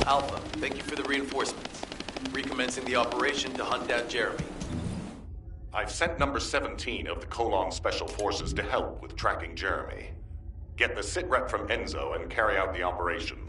Alpha, thank you for the reinforcements. Recommencing the operation to hunt down Jeremy. I've sent number 17 of the Colon Special Forces to help with tracking Jeremy. Get the sitrep from Enzo and carry out the operation.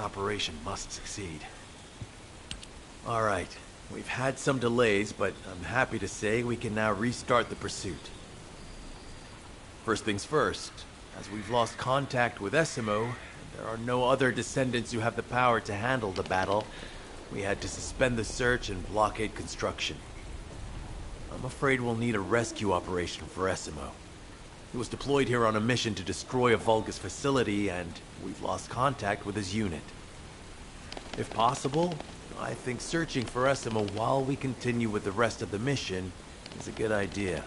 Operation must succeed. All right, we've had some delays, but I'm happy to say we can now restart the pursuit. First things first, as we've lost contact with Essimo, and there are no other descendants who have the power to handle the battle, we had to suspend the search and blockade construction. I'm afraid we'll need a rescue operation for Essimo. He was deployed here on a mission to destroy a Vulgus facility, and we've lost contact with his unit. If possible, I think searching for Essimo while we continue with the rest of the mission is a good idea.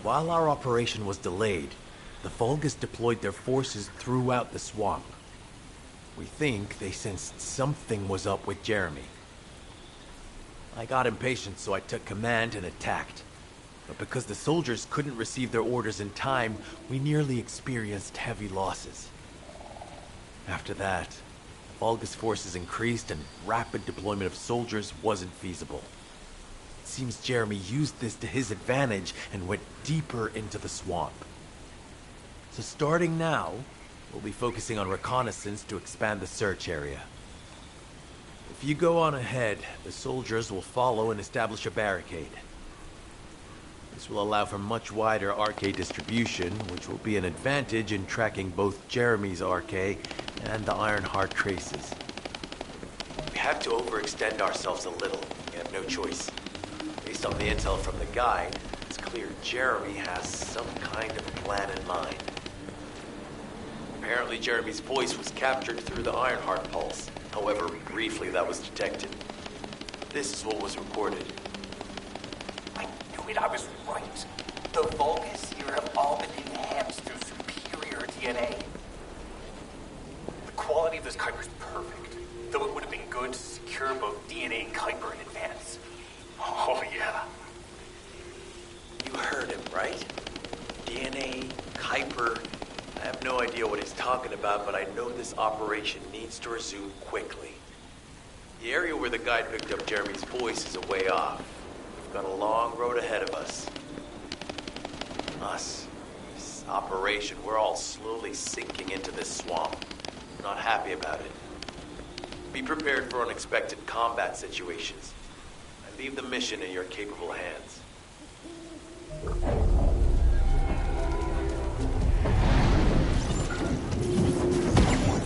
While our operation was delayed, the Vulgus deployed their forces throughout the swamp. We think they sensed something was up with Jeremy. I got impatient, so I took command and attacked. But because the soldiers couldn't receive their orders in time, we nearly experienced heavy losses. After that, Vulgus forces increased and rapid deployment of soldiers wasn't feasible. It seems Jeremy used this to his advantage and went deeper into the swamp. So starting now, we'll be focusing on reconnaissance to expand the search area. If If you go on ahead, the soldiers will follow and establish a barricade. This will allow for much wider RK distribution, which will be an advantage in tracking both Jeremy's RK and the Ironheart traces. We have to overextend ourselves a little. We have no choice. Based on the intel from the guide, it's clear Jeremy has some kind of plan in mind. Apparently Jeremy's voice was captured through the Ironheart pulse. However, briefly that was detected. This is what was recorded. I knew it, I was right. The Vulgus here have all been enhanced through superior DNA. The quality of this Kuiper's perfect, though it would have been good to secure both DNA and Kuiper in advance. Oh, yeah. You heard him, right? DNA, Kuiper. I have no idea what he's talking about, but I know this operation needs to resume quickly. The area where the guide picked up Jeremy's voice is a way off. We've got a long road ahead of us. This operation, we're all slowly sinking into this swamp. I'm not happy about it. Be prepared for unexpected combat situations. I leave the mission in your capable hands.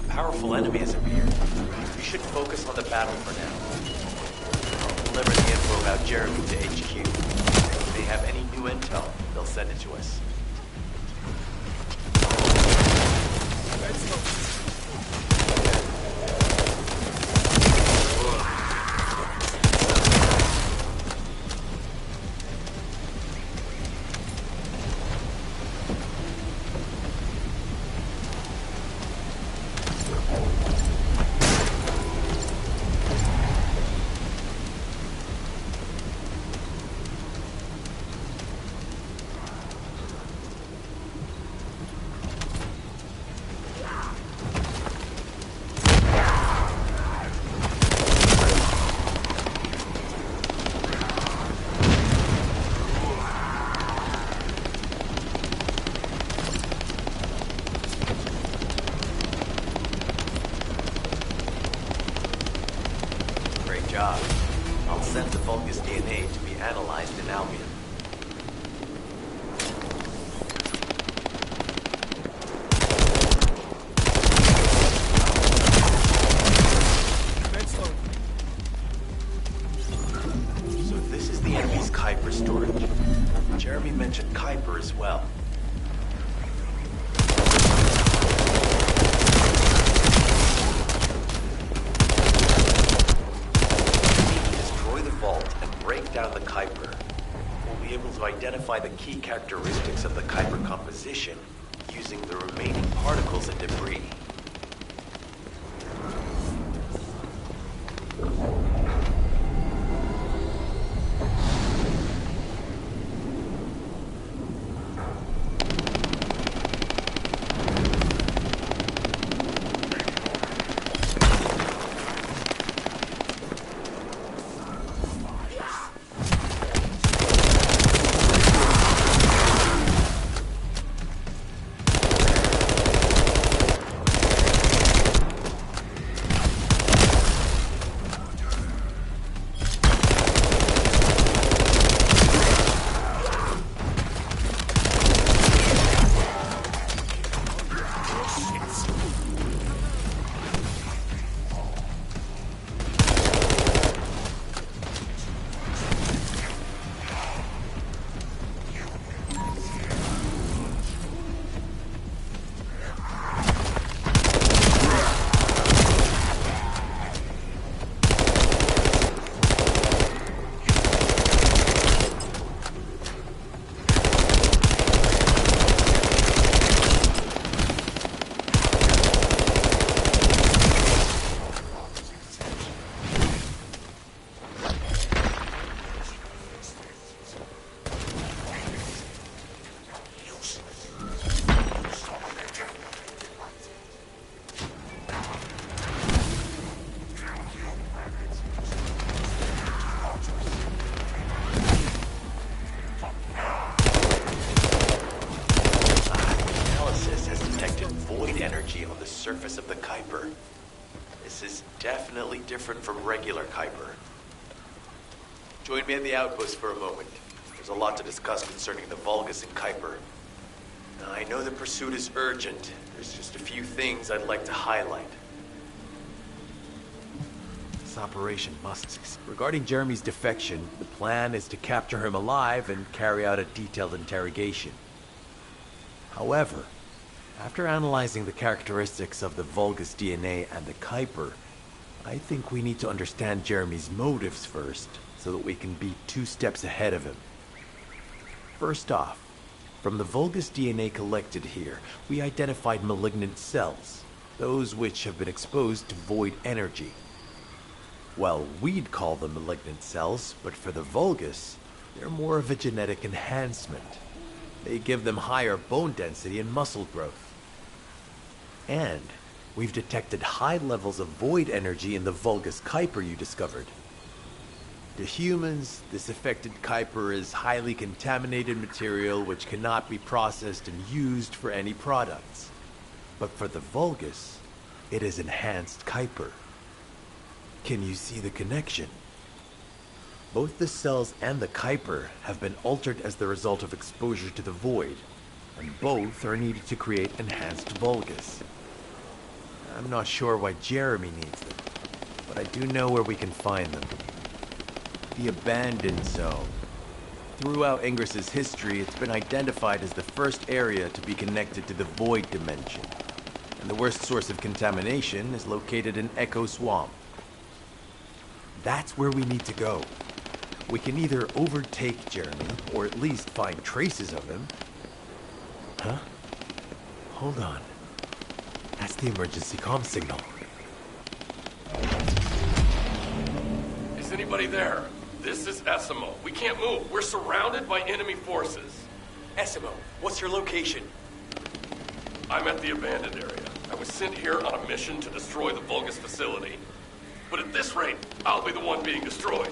Powerful enemy has appeared. We should focus on the battle for now. I'll deliver the info about Jeremy to HQ. If they have any new intel, they'll send it to us. I'll send the Vulgus DNA to be analyzed in Albion. So this is the enemy's Kuiper storage. Jeremy mentioned Kuiper as well. Down the Kuiper, we'll be able to identify the key characteristics of the Kuiper composition using the remaining particles and debris. Surface of the Kuiper. This is definitely different from regular Kuiper. Join me at the outpost for a moment. There's a lot to discuss concerning the Vulgus and Kuiper. Now, I know the pursuit is urgent. There's just a few things I'd like to highlight. This operation must succeed. Regarding Jeremy's defection, the plan is to capture him alive and carry out a detailed interrogation. However, after analyzing the characteristics of the Vulgus DNA and the Kuiper, I think we need to understand Jeremy's motives first, so that we can be 2 steps ahead of him. First off, from the Vulgus DNA collected here, we identified malignant cells, those which have been exposed to void energy. Well, we'd call them malignant cells, but for the Vulgus, they're more of a genetic enhancement. They give them higher bone density and muscle growth. And we've detected high levels of void energy in the Vulgus Kuiper you discovered. To humans, this affected Kuiper is highly contaminated material which cannot be processed and used for any products. But for the Vulgus, it is enhanced Kuiper. Can you see the connection? Both the cells and the Kuiper have been altered as the result of exposure to the void, and both are needed to create enhanced Vulgus. I'm not sure why Jeremy needs them, but I do know where we can find them. The Abandoned Zone. Throughout Ingris's history, it's been identified as the first area to be connected to the Void Dimension, and the worst source of contamination is located in Echo Swamp. That's where we need to go. We can either overtake Jeremy, or at least find traces of him. Huh? Hold on. That's the emergency comm signal. Is anybody there? This is Essimo. We can't move. We're surrounded by enemy forces. Essimo, what's your location? I'm at the abandoned area. I was sent here on a mission to destroy the Vulgus facility. But at this rate, I'll be the one being destroyed.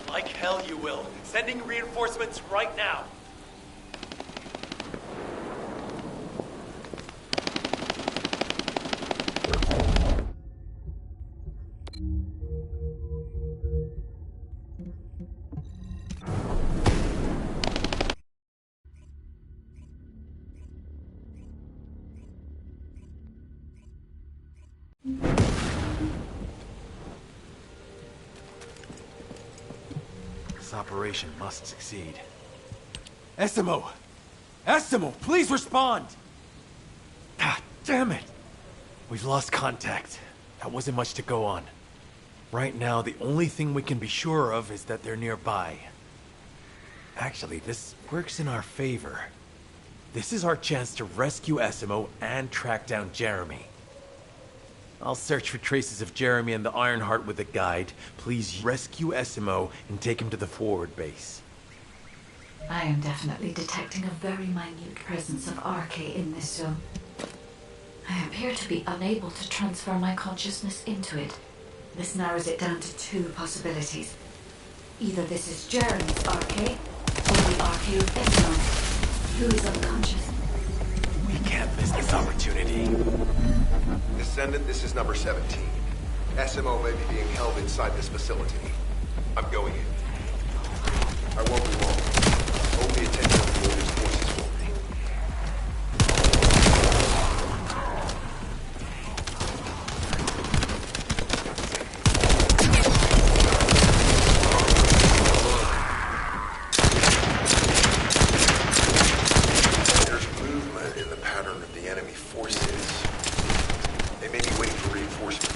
Like hell you will. Sending reinforcements right now. This operation must succeed. Essimo! Essimo, please respond! Ah, damn it! We've lost contact. That wasn't much to go on. Right now, the only thing we can be sure of is that they're nearby. Actually, this works in our favor. This is our chance to rescue Essimo and track down Jeremy. I'll search for traces of Jeremy and the Ironheart with a guide. Please rescue Essimo and take him to the forward base. I am definitely detecting a very minute presence of RK in this zone. I appear to be unable to transfer my consciousness into it. This narrows it down to 2 possibilities. Either this is Jeremy's RK, or the RK of Essimo, who is unconscious. We can't miss this opportunity. Descendant, this is number 17. Essimo may be being held inside this facility. I'm going in. I won't be long. Hold the attention of the Order's forces for me. There's movement in the pattern of the enemy forces. They may be waiting for reinforcements.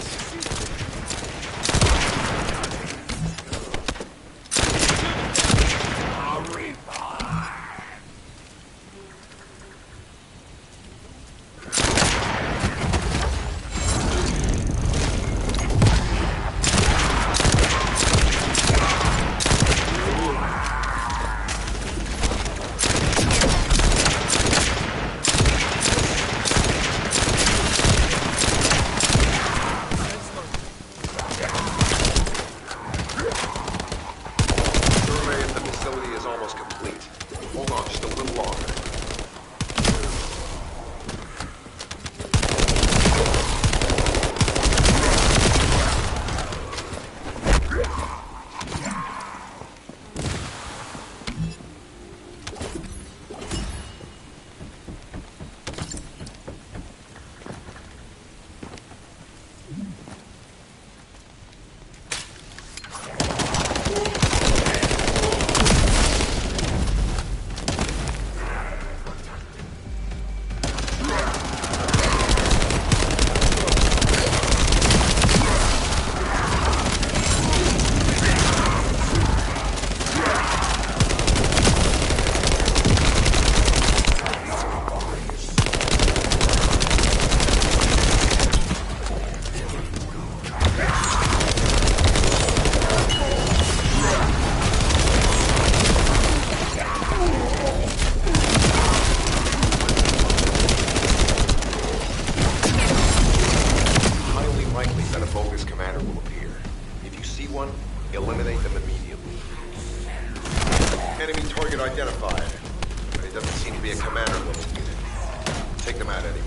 It doesn't seem to be a commander level unit. Take them out anyway.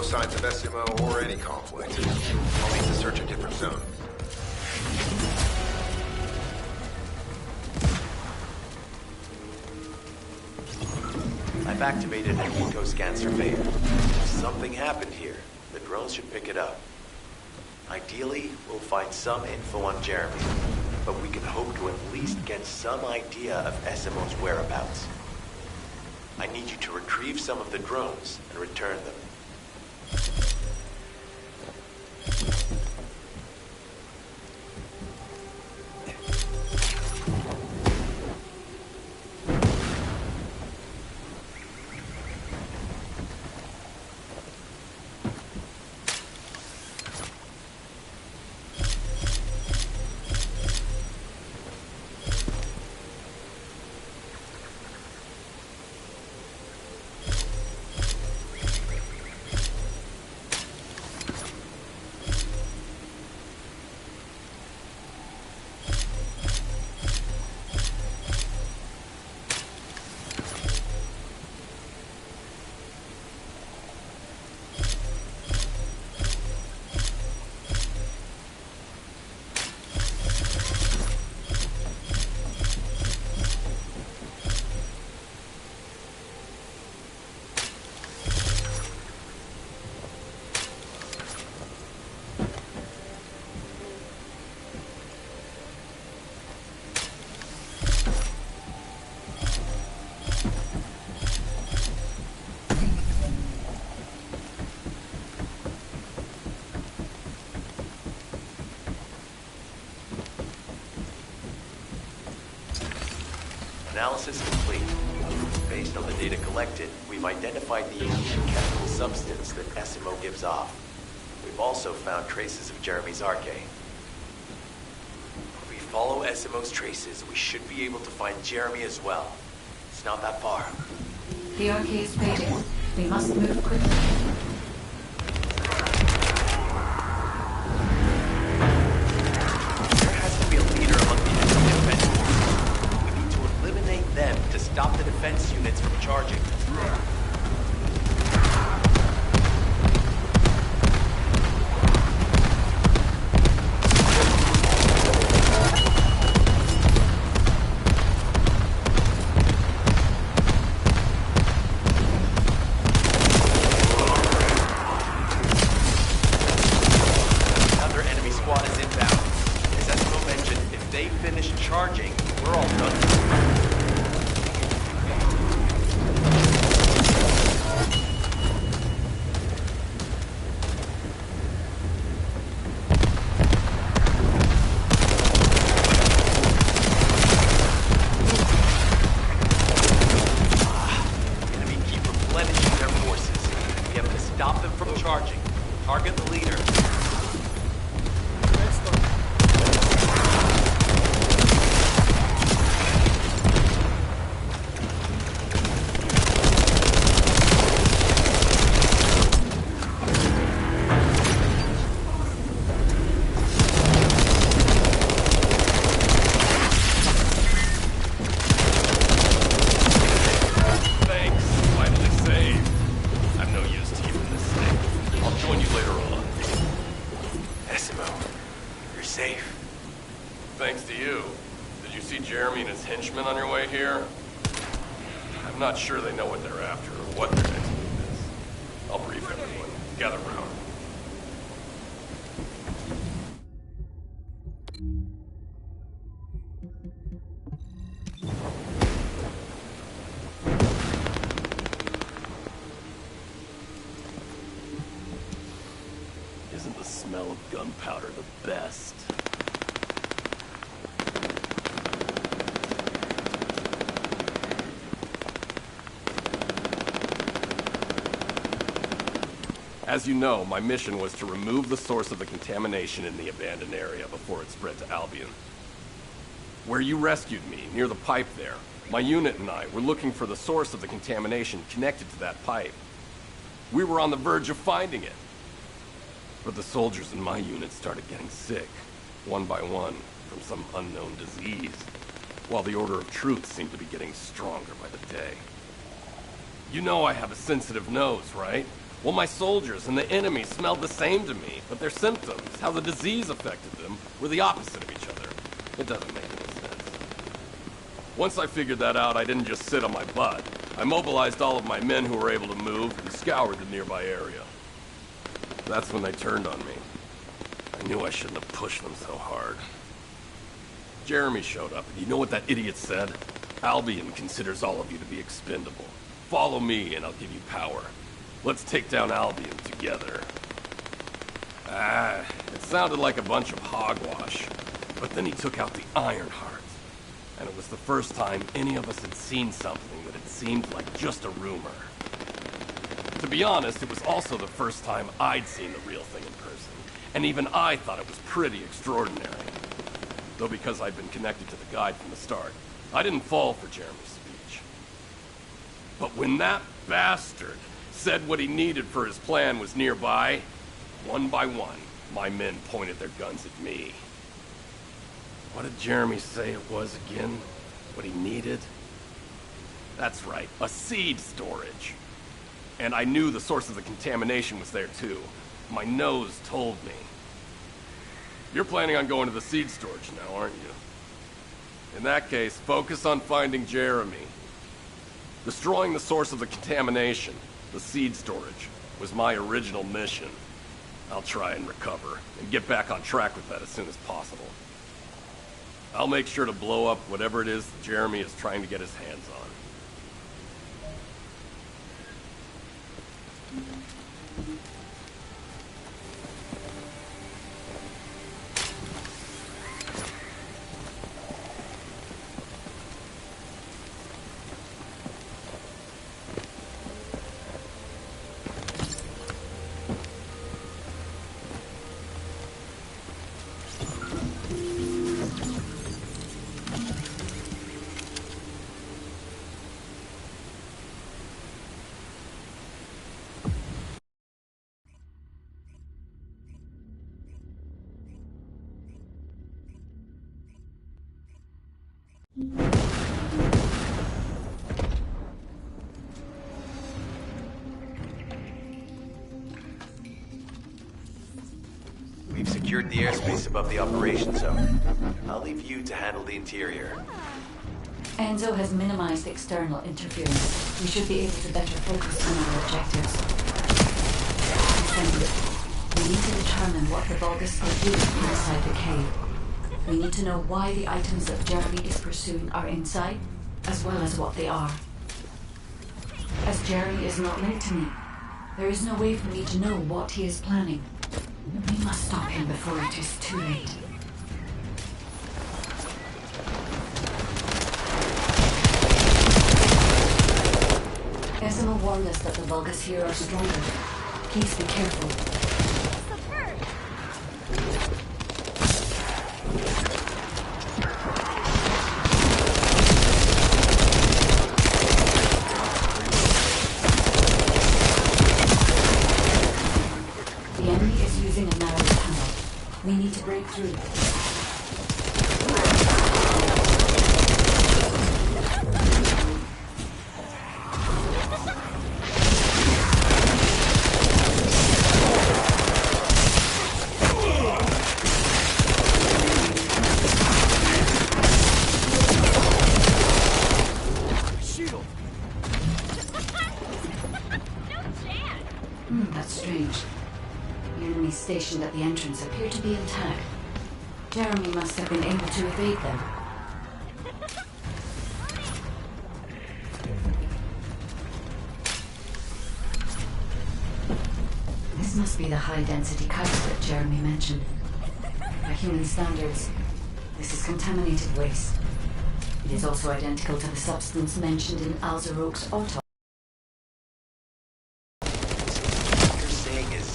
Signs of SMO or any conflict. I'll need to search a different zone. I've activated an eco-scan surveyor. If something happened here, the drones should pick it up. Ideally, we'll find some info on Jeremy, but we can hope to at least get some idea of SMO's whereabouts. I need you to retrieve some of the drones and return them. Analysis complete. Based on the data collected, we've identified the unique chemical substance that SMO gives off. We've also found traces of Jeremy's arcade. If we follow SMO's traces, we should be able to find Jeremy as well. It's not that far. The arcade is fading. We must move quickly. Them to stop the defense units from charging. Another enemy squad is inbound. As Esmo mentioned, if they finish charging, we're all done. Target the leader. Thanks to you. Did you see Jeremy and his henchmen on your way here? I'm not sure they know what they're after or what their next move is. I'll brief everyone. Gather round. Isn't the smell of gunpowder the best? As you know, my mission was to remove the source of the contamination in the abandoned area before it spread to Albion. Where you rescued me, near the pipe there, my unit and I were looking for the source of the contamination connected to that pipe. We were on the verge of finding it. But the soldiers in my unit started getting sick, one by one, from some unknown disease, while the Order of Truth seemed to be getting stronger by the day. You know I have a sensitive nose, right? Well, my soldiers and the enemy smelled the same to me, but their symptoms, how the disease affected them, were the opposite of each other. It doesn't make any sense. Once I figured that out, I didn't just sit on my butt. I mobilized all of my men who were able to move and scoured the nearby area. That's when they turned on me. I knew I shouldn't have pushed them so hard. Jeremy showed up, and you know what that idiot said? Albion considers all of you to be expendable. Follow me, and I'll give you power. Let's take down Albion together. It sounded like a bunch of hogwash. But then he took out the Ironheart. And it was the first time any of us had seen something that had seemed like just a rumor. To be honest, it was also the first time I'd seen the real thing in person. And even I thought it was pretty extraordinary. Though because I'd been connected to the guide from the start, I didn't fall for Jeremy's speech. But when that bastard said what he needed for his plan was nearby, one by one, my men pointed their guns at me. What did Jeremy say it was again? What he needed? That's right, a seed storage. And I knew the source of the contamination was there too. My nose told me. You're planning on going to the seed storage now, aren't you? In that case, focus on finding Jeremy. Destroying the source of the contamination, the seed storage, was my original mission. I'll try and recover, and get back on track with that as soon as possible. I'll make sure to blow up whatever it is that Jeremy is trying to get his hands on. We've secured the airspace above the operation zone. I'll leave you to handle the interior. Enzo has minimized external interference. We should be able to better focus on our objectives. We need to determine what the Vulgus are doing inside the cave. We need to know why the items that Jeremy is pursuing are inside, as well as what they are. As Jeremy is not linked to me, there is no way for me to know what he is planning. We must stop him before it is too late. Esimo warned us that the Vulgus here are stronger. Please be careful. The enemy is using a narrow tunnel. We need to break through. That's strange. The enemies stationed at the entrance appear to be intact. Jeremy must have been able to evade them. This must be the high-density Kuiper that Jeremy mentioned. By human standards, this is contaminated waste. It is also identical to the substance mentioned in Alzarok's autopsy. What you're saying is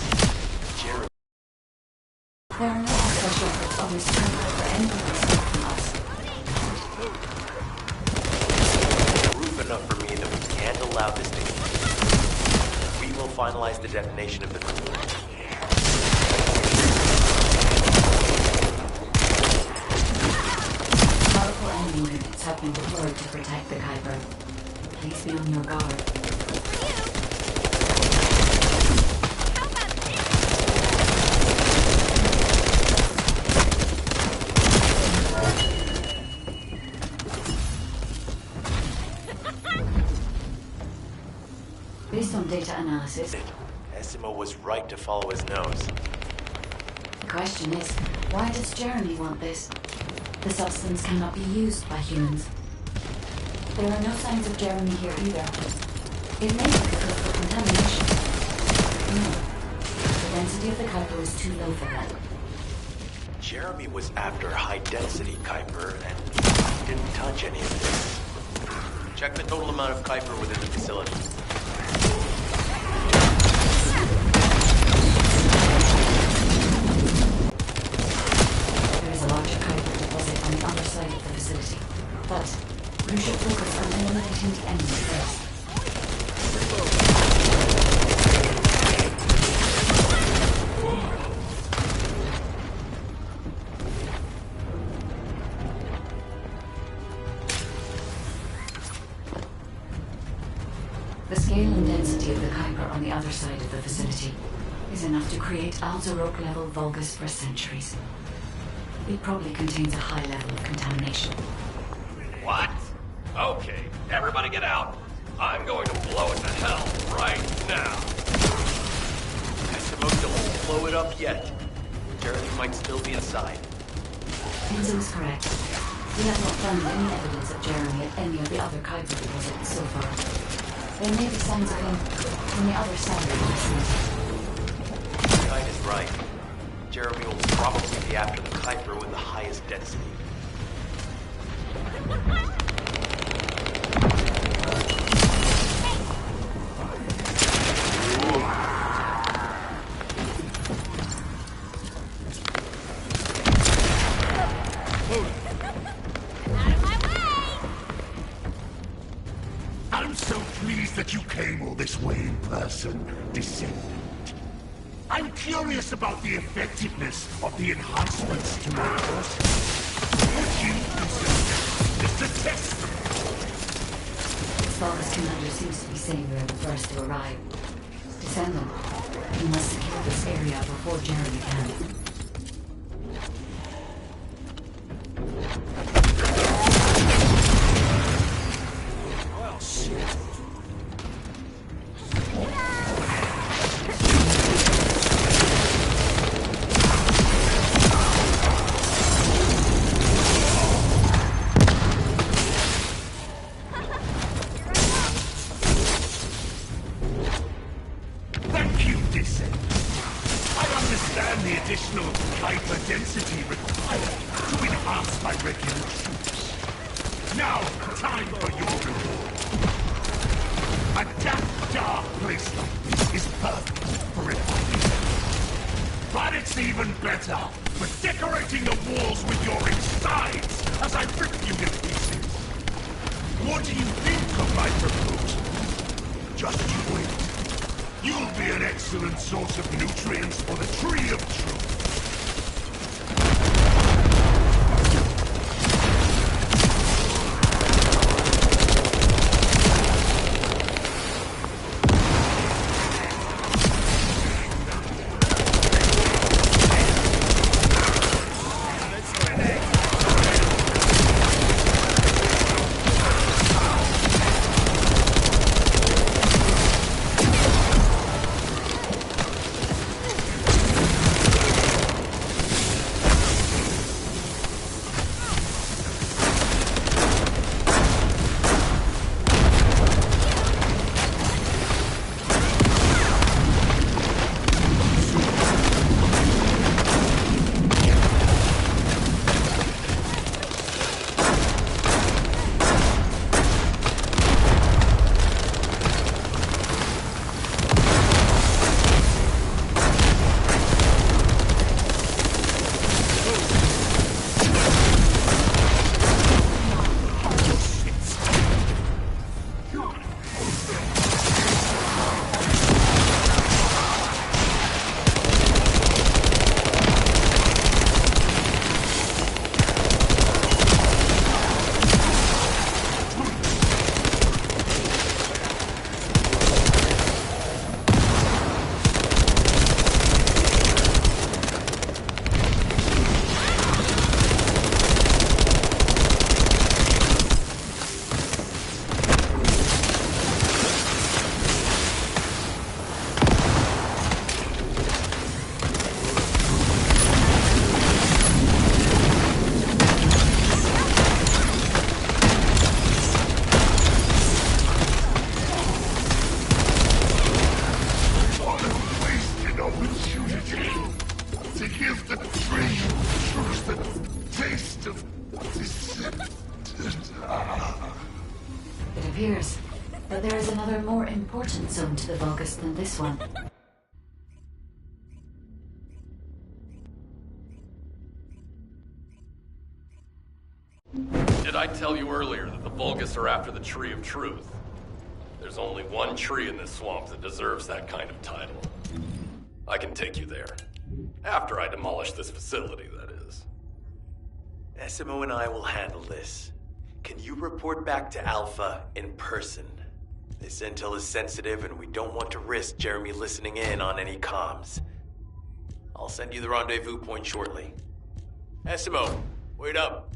There are no special efforts always turned out for anyone except from us. Proof enough for me that we can't allow this to continue. We will finalize the detonation of the core. Powerful enemy units have been deployed to protect the Kuiper. Please be on your guard. Based on data analysis, Esimo was right to follow his nose. the question is, why does Jeremy want this? The substance cannot be used by humans. There are no signs of Jeremy here either. It may be because of contamination. No. The density of the Kuiper was too low for that. Jeremy was after high-density Kuiper and didn't touch any of this. Check the total amount of Kuiper within the facility. There is a larger Kuiper deposit on the other side of the facility. But you should focus on eliminating the enemy first. The scale and density of the Kuiper on the other side of the facility is enough to create Alzarok-level Vulgus for centuries. It probably contains a high level of contamination. What? Okay, everybody get out. I'm going to blow it to hell right now. Esimo don't blow it up yet. Jeremy might still be inside. Enzo is correct. We have not found any evidence of Jeremy at any of the other Kuiper deposits so far. There may be signs of him on the other side of the facility. Kite is right. Jeremy will probably be after the Kuiper with the highest density. I'm so pleased that you came all this way in person, Descendant. I'm curious about the effectiveness of the enhancements to my forces. Would you consider this to test them? Vulgus commander seems to be saying we're the first to arrive. Descendant, you must secure this area before Jeremy can. Well, shit. Thank you, Descendant. I understand the additional Kuiper density required to enhance my regular troops. Now, time for your reward. A damp, dark place like this is perfect for refining. But it's even better for decorating the walls with your insides as I rip you to pieces. What do you think of my proposal? Just you wait. You'll be an excellent source of nutrients for the Tree of Truth. Give the dream truth the taste of descent. It appears that there is another more important zone to the Vulgus than this one. Did I tell you earlier that the Vulgus are after the Tree of Truth? There's only one tree in this swamp that deserves that kind of title. I can take you there. After I demolish this facility, that is. SMO and I will handle this. Can you report back to Alpha in person? This intel is sensitive and we don't want to risk Jeremy listening in on any comms. I'll send you the rendezvous point shortly. SMO, wait up.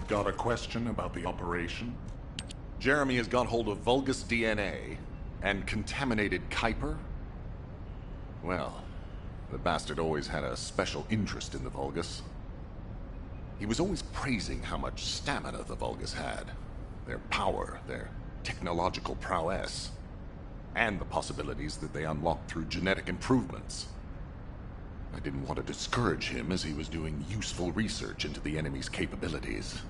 Got a question about the operation? Jeremy has got hold of Vulgus DNA and contaminated Kuiper? Well, the bastard always had a special interest in the Vulgus. He was always praising how much stamina the Vulgus had, their power, their technological prowess, and the possibilities that they unlocked through genetic improvements. I didn't want to discourage him as he was doing useful research into the enemy's capabilities.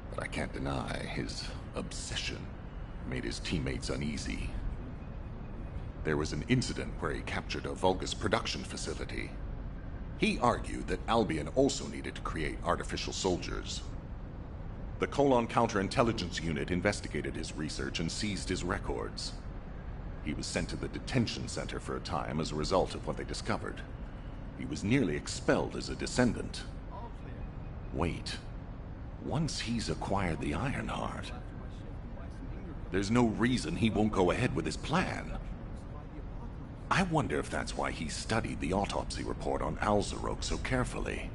But I can't deny his obsession made his teammates uneasy. There was an incident where he captured a Vulgus production facility. He argued that Albion also needed to create artificial soldiers. The Colon Counterintelligence Unit investigated his research and seized his records. He was sent to the detention center for a time as a result of what they discovered. He was nearly expelled as a descendant. Wait. Once he's acquired the Ironheart, there's no reason he won't go ahead with his plan. I wonder if that's why he studied the autopsy report on Alzarok so carefully.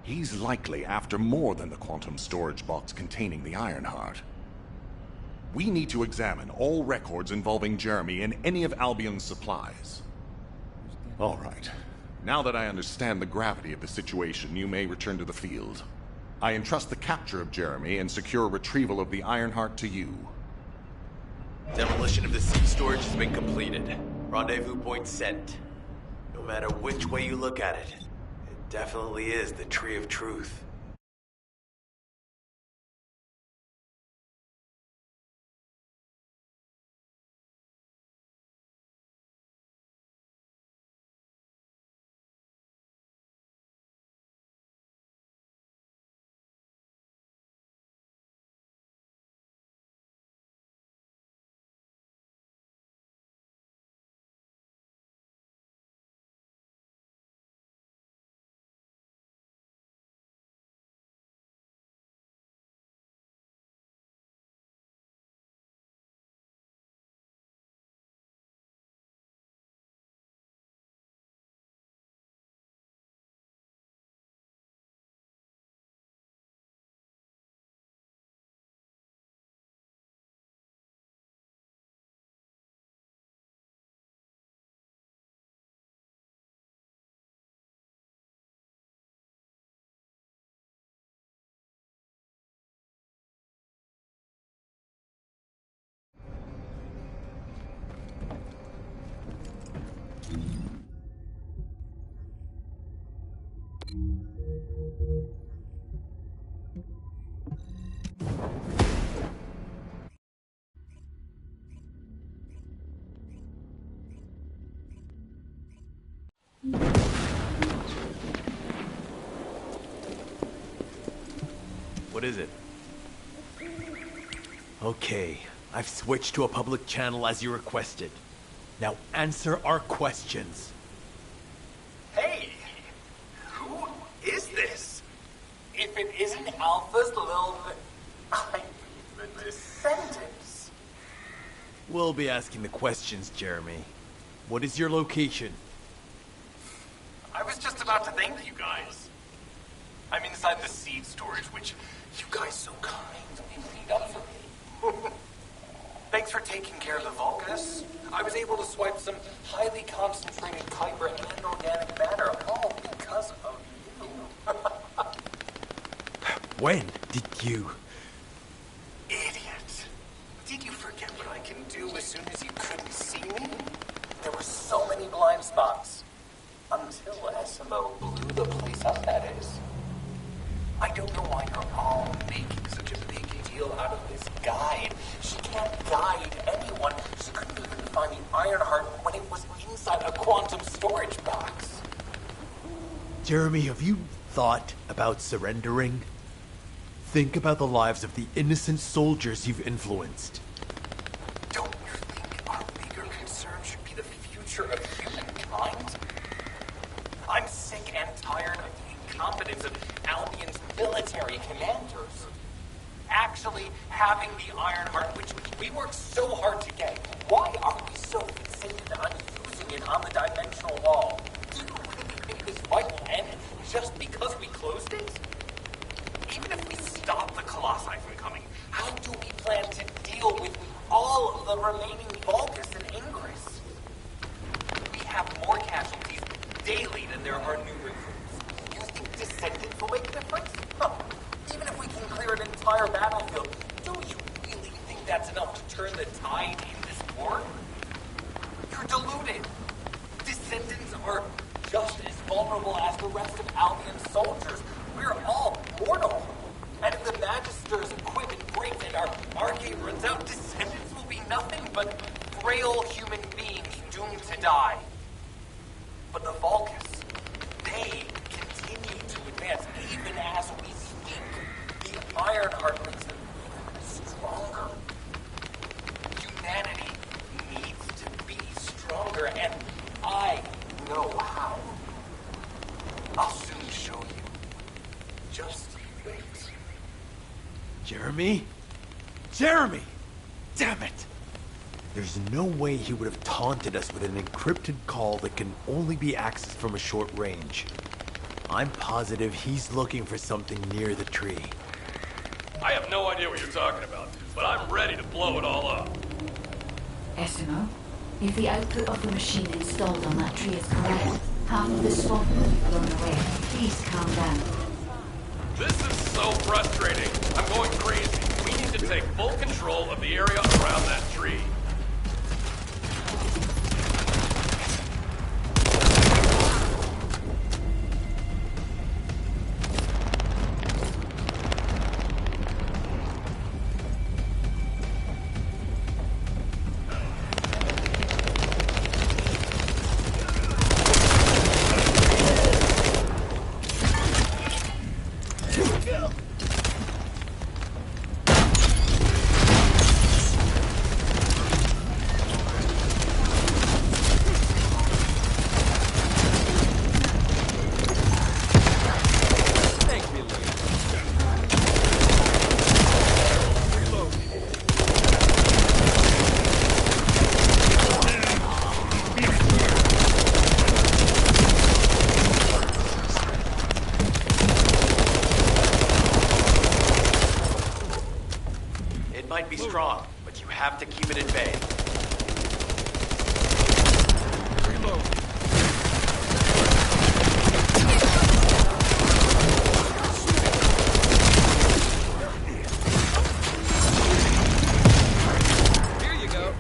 He's likely after more than the quantum storage box containing the Ironheart. We need to examine all records involving Jeremy and any of Albion's supplies. All right. Now that I understand the gravity of the situation, you may return to the field. I entrust the capture of Jeremy and secure retrieval of the Ironheart to you. Demolition of the seed storage has been completed. Rendezvous point set. No matter which way you look at it, it definitely is the Tree of Truth. What is it? Okay, I've switched to a public channel as you requested. Now answer our questions. Hey! Who is this? If it isn't Alpha's little... the descendants. We'll be asking the questions, Jeremy. What is your location? I was just about to thank you guys. I'm inside the seed storage, which you guys so kindly cleaned up for me. Thanks for taking care of the Vulgus. I was able to swipe some highly concentrated Kuiper and organic matter, all because of you. When did you... Idiot. Did you forget what I can do as soon as you couldn't see me? There were so many blind spots. Until SMO blew the place up, that is. I don't know why you're all making such a big deal out of this guide. She can't guide anyone. She couldn't even find the Ironheart when it was inside a quantum storage box. Jeremy, have you thought about surrendering? Think about the lives of the innocent soldiers you've influenced. Don't you think our bigger concern should be the future of humankind? I'm sick and tired of the incompetence of Albion's military commanders. Actually having the Ironheart, which we worked so hard to get, why are we so insisted on using it on the dimensional wall. Do you really think this fight will end just because we closed it? Even if we stop the Colossi from coming, how do we plan to deal with all of the remaining Vulgus and Ingress? We have more casualties daily than there are new recruits. You think Descendants will make a difference? Huh. Even if we can clear an entire battlefield, do you really think that's enough to turn the tide in this war? You're deluded. Descendants are just as vulnerable as the rest of Albion soldiers. We're all mortal. And if the Magister's equipment breaks and our arcade runs out, Descendants will be nothing but frail human beings doomed to die. But the Vulgus, they continue to advance even as we speak. The Ironheart makes them even stronger. Humanity needs to be stronger, and I know how. I'll soon show you. Just wait. Jeremy? Jeremy! Damn it! There's no way he would have taunted us with an encrypted call that can only be accessed from a short range. I'm positive he's looking for something near the tree. I have no idea what you're talking about, but I'm ready to blow it all up. Esimo, if the output of the machine installed on that tree is correct, half of the swamp will be blown away. Please calm down. This is so frustrating. I'm going crazy. We need to take full control of the area around that tree. Might be strong, but you have to keep it at bay. Reload. Here you go.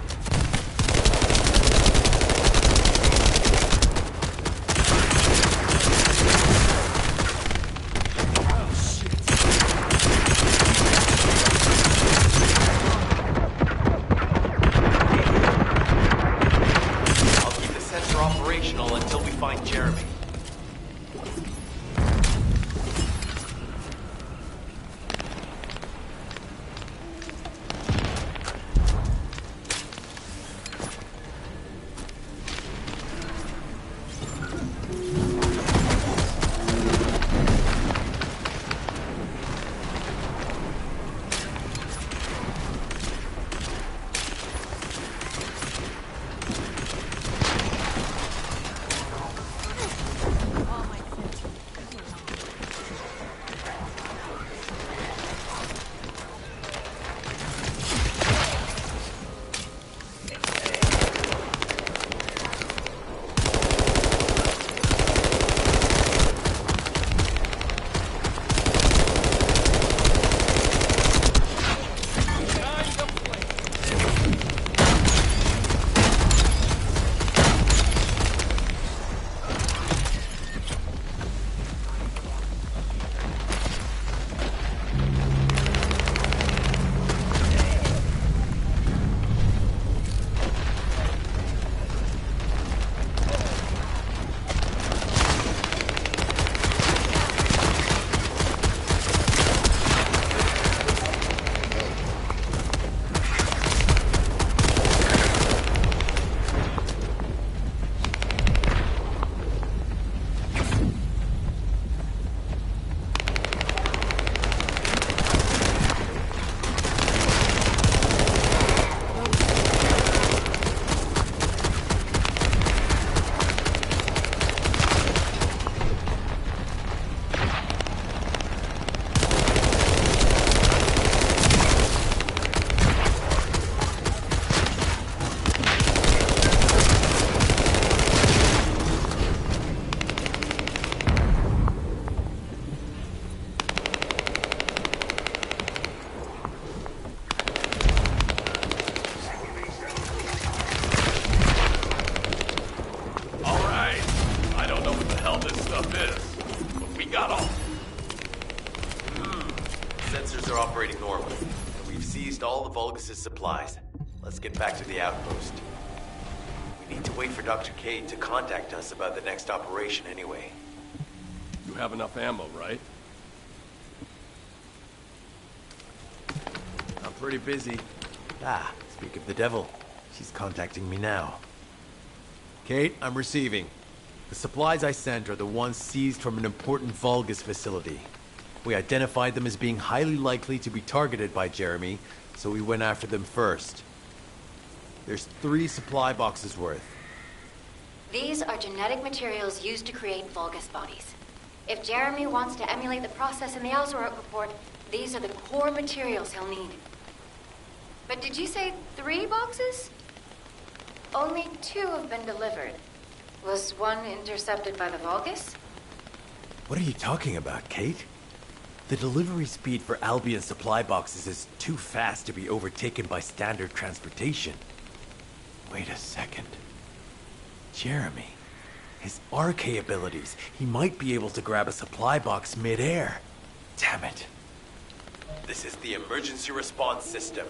Vulgus' supplies. Let's get back to the outpost. We need to wait for Dr. Cade to contact us about the next operation anyway. You have enough ammo, right? I'm pretty busy. Ah, speak of the devil. She's contacting me now. Kate, I'm receiving. The supplies I sent are the ones seized from an important Vulgus facility. We identified them as being highly likely to be targeted by Jeremy, so we went after them first. There's 3 supply boxes worth. These are genetic materials used to create Vulgus bodies. If Jeremy wants to emulate the process in the Alzarok report, these are the core materials he'll need. But did you say 3 boxes? Only 2 have been delivered. Was one intercepted by the Vulgus? What are you talking about, Kate? The delivery speed for Albion supply boxes is too fast to be overtaken by standard transportation. Wait a second. Jeremy. His RK abilities. He might be able to grab a supply box mid-air. Damn it. This is the emergency response system.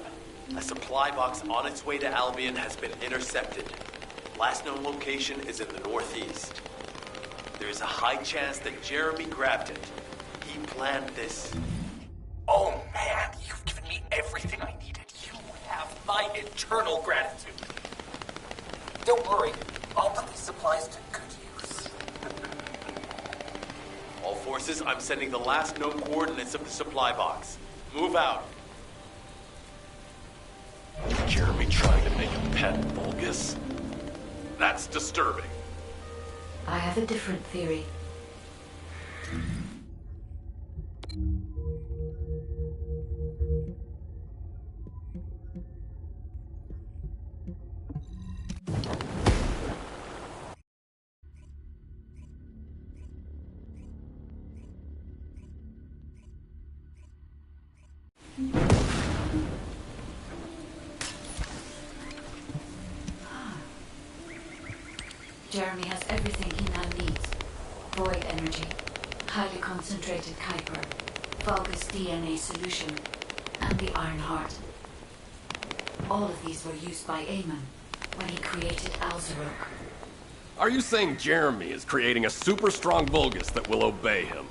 A supply box on its way to Albion has been intercepted. Last known location is in the northeast. There is a high chance that Jeremy grabbed it. He planned this. Oh man, you've given me everything I needed. You have my eternal gratitude. Don't worry, I'll put these supplies to good use. All forces, I'm sending the last known coordinates of the supply box. Move out. Jeremy trying to make a pet Vulgus? That's disturbing. I have a different theory. Jeremy has everything he now needs. Void energy, highly concentrated Kuiper, Vulgus DNA solution, and the Iron Heart. All of these were used by Eamon when he created Alzarok. Are you saying Jeremy is creating a super strong Vulgus that will obey him?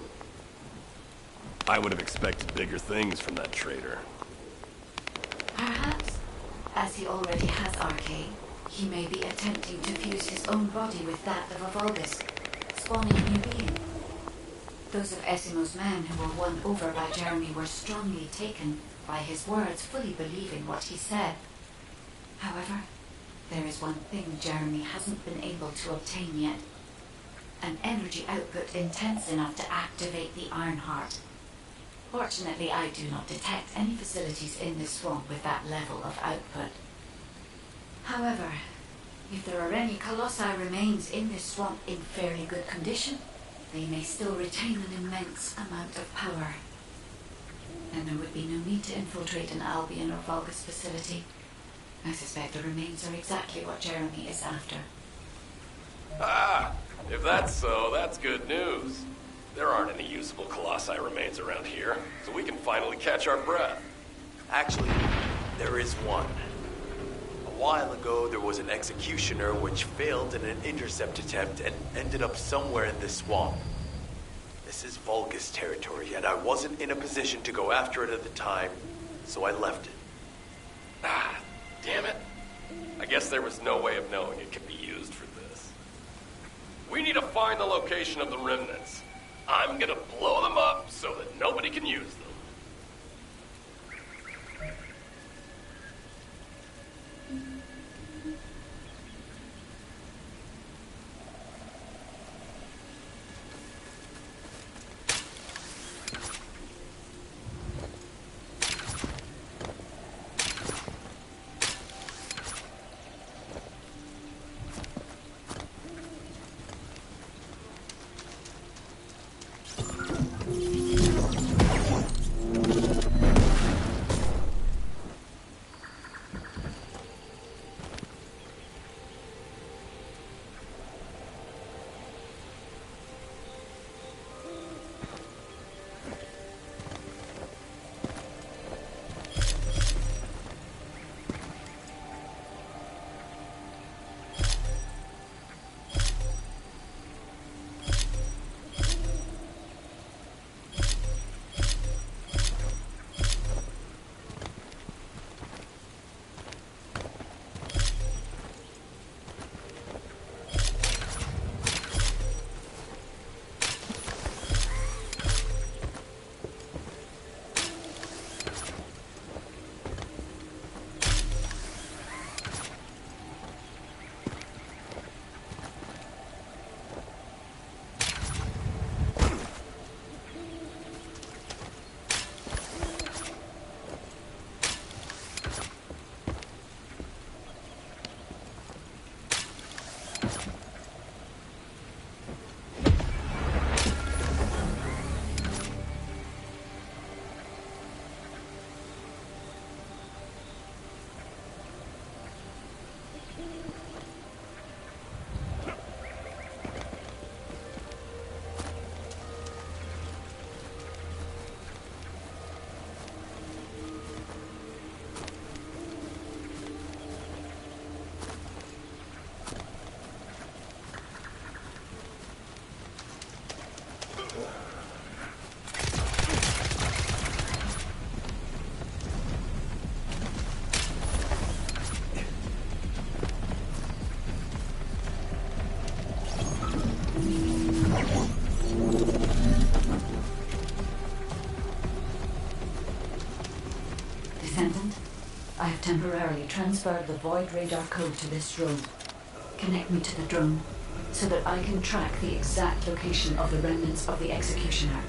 I would have expected bigger things from that traitor. Perhaps, as he already has RK, he may be attempting to fuse his own body with that of a Vulgus, spawning a new being. Those of Esimo's men who were won over by Jeremy were strongly taken by his words, fully believing what he said. However, there is one thing Jeremy hasn't been able to obtain yet. An energy output intense enough to activate the Iron Heart. Fortunately, I do not detect any facilities in this swamp with that level of output. However, if there are any Colossi remains in this swamp in fairly good condition, they may still retain an immense amount of power. And there would be no need to infiltrate an Albion or Vulgus facility. I suspect the remains are exactly what Jeremy is after. Ah, if that's so, that's good news. There aren't any usable Colossi remains around here, so we can finally catch our breath. Actually, there is one. A while ago, there was an executioner which failed in an intercept attempt and ended up somewhere in this swamp. This is Vulgus territory, and I wasn't in a position to go after it at the time, so I left it. Ah, damn it. I guess there was no way of knowing it could be used for this. We need to find the location of the remnants. I'm gonna blow them up so that nobody can use them. Descendant, I have temporarily transferred the Void radar code to this drone. Connect me to the drone so that I can track the exact location of the remnants of the Executioner.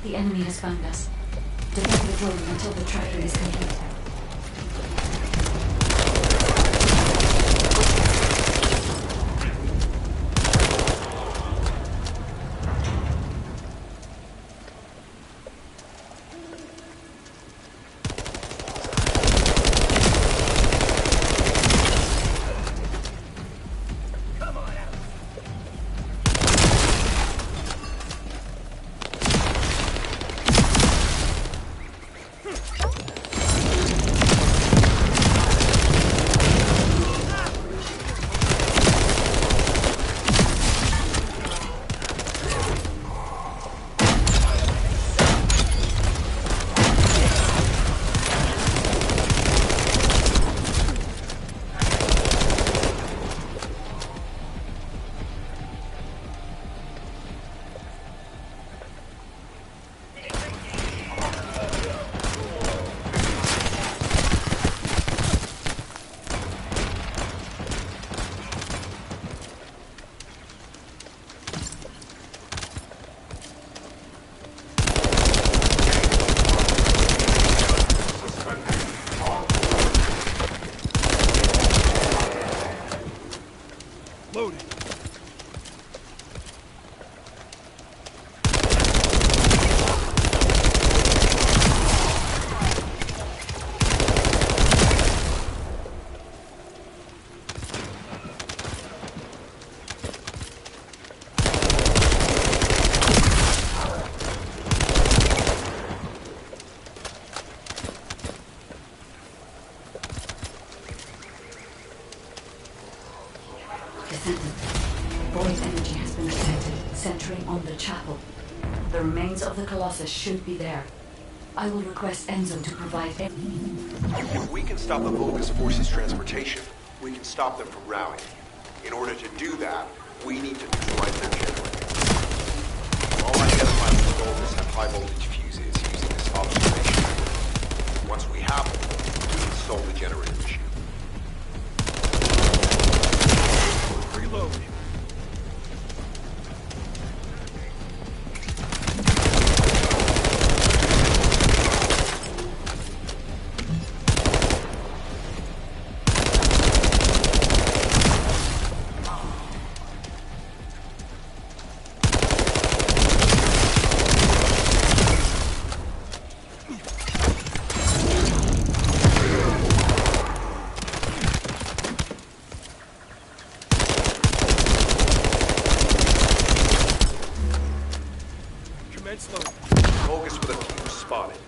The enemy has found us. Defend the building until the tracking is complete. Void energy has been detected, centering on the chapel. The remains of the Colossus should be there. I will request Enzo to provide... If we can stop the Vulgus forces' transportation, we can stop them from rallying. In order to do that, we need to neutralize their generators. All identified Vulgus have high-voltage fuses using this observation. Once we have them, we can solve the generator issue. Reload. Vulgus with a fuse spotted.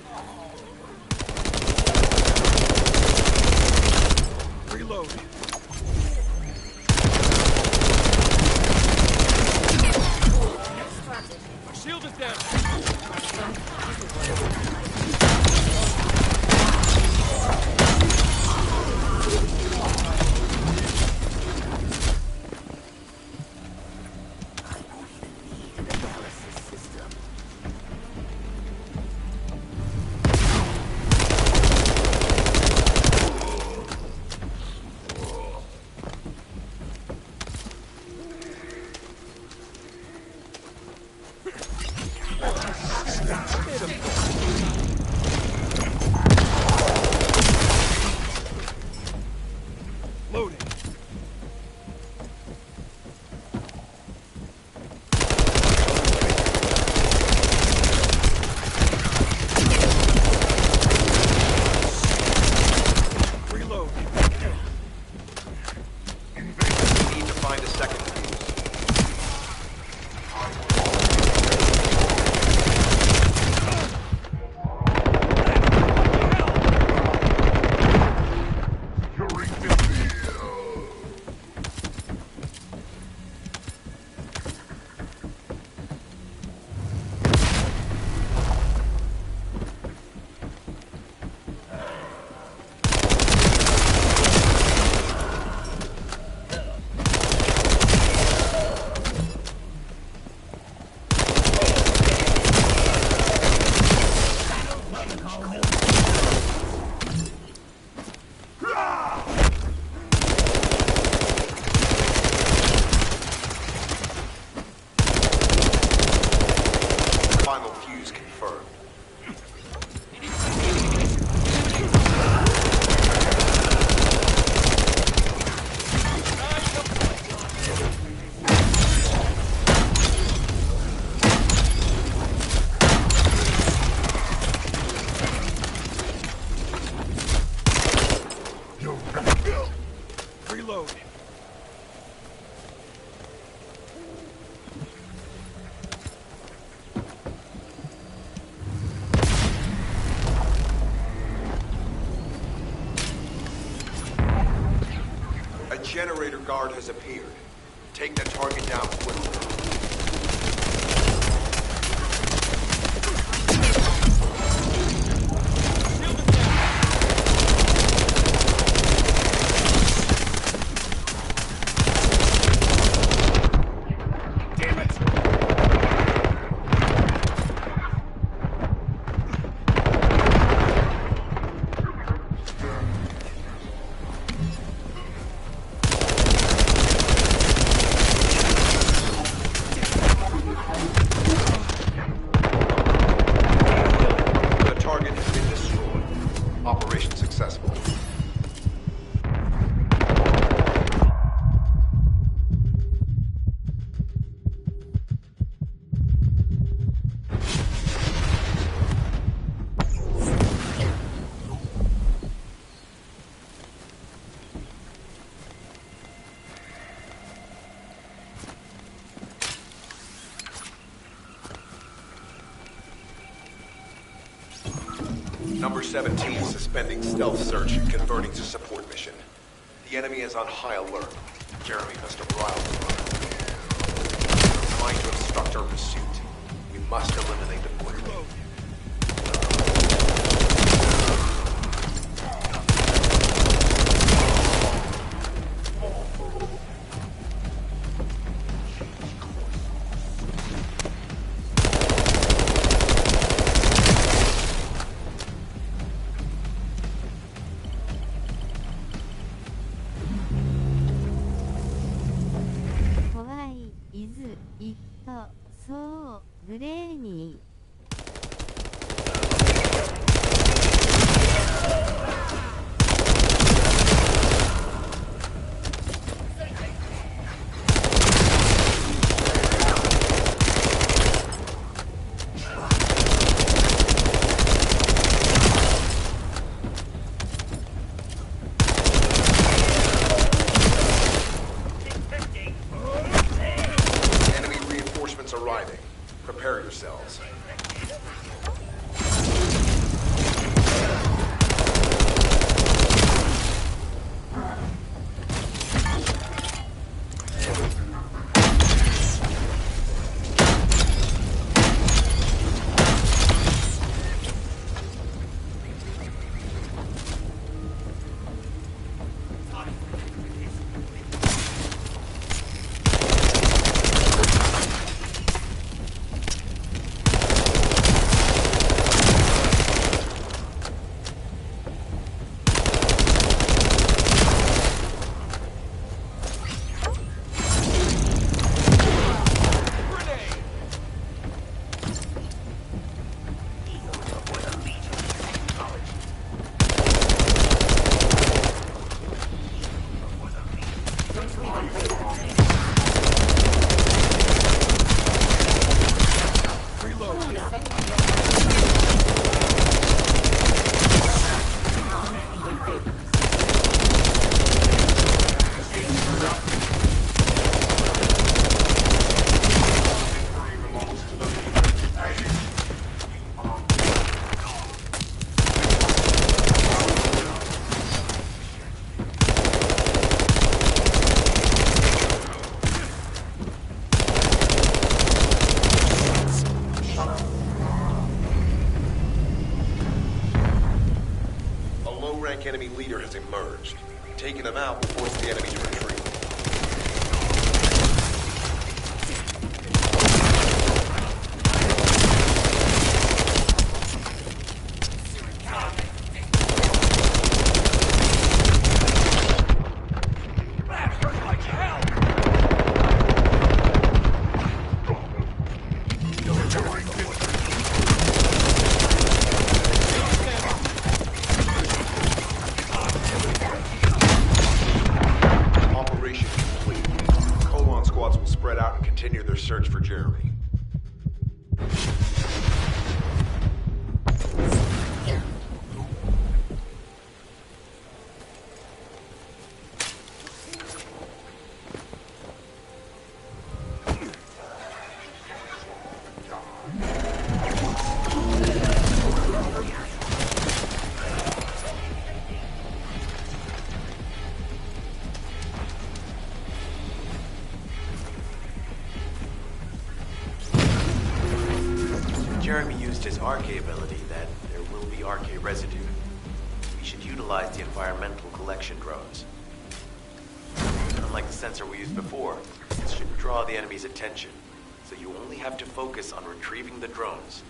Reload. My shield is down. generator guard has appeared. Take that target down quickly. Number 17 suspending stealth search and converting to support mission. The enemy is on high alert. Jeremy must have riled them. Trying to obstruct our pursuit. We must eliminate them quickly. Arriving. Prepare yourselves. Enemy leader has emerged. Taking them out will force the enemy to retreat. Search for Jeremy. Jeremy used his RK ability, then there will be RK residue. We should utilize the environmental collection drones. Unlike the sensor we used before, this should draw the enemy's attention, so you only have to focus on retrieving the drones.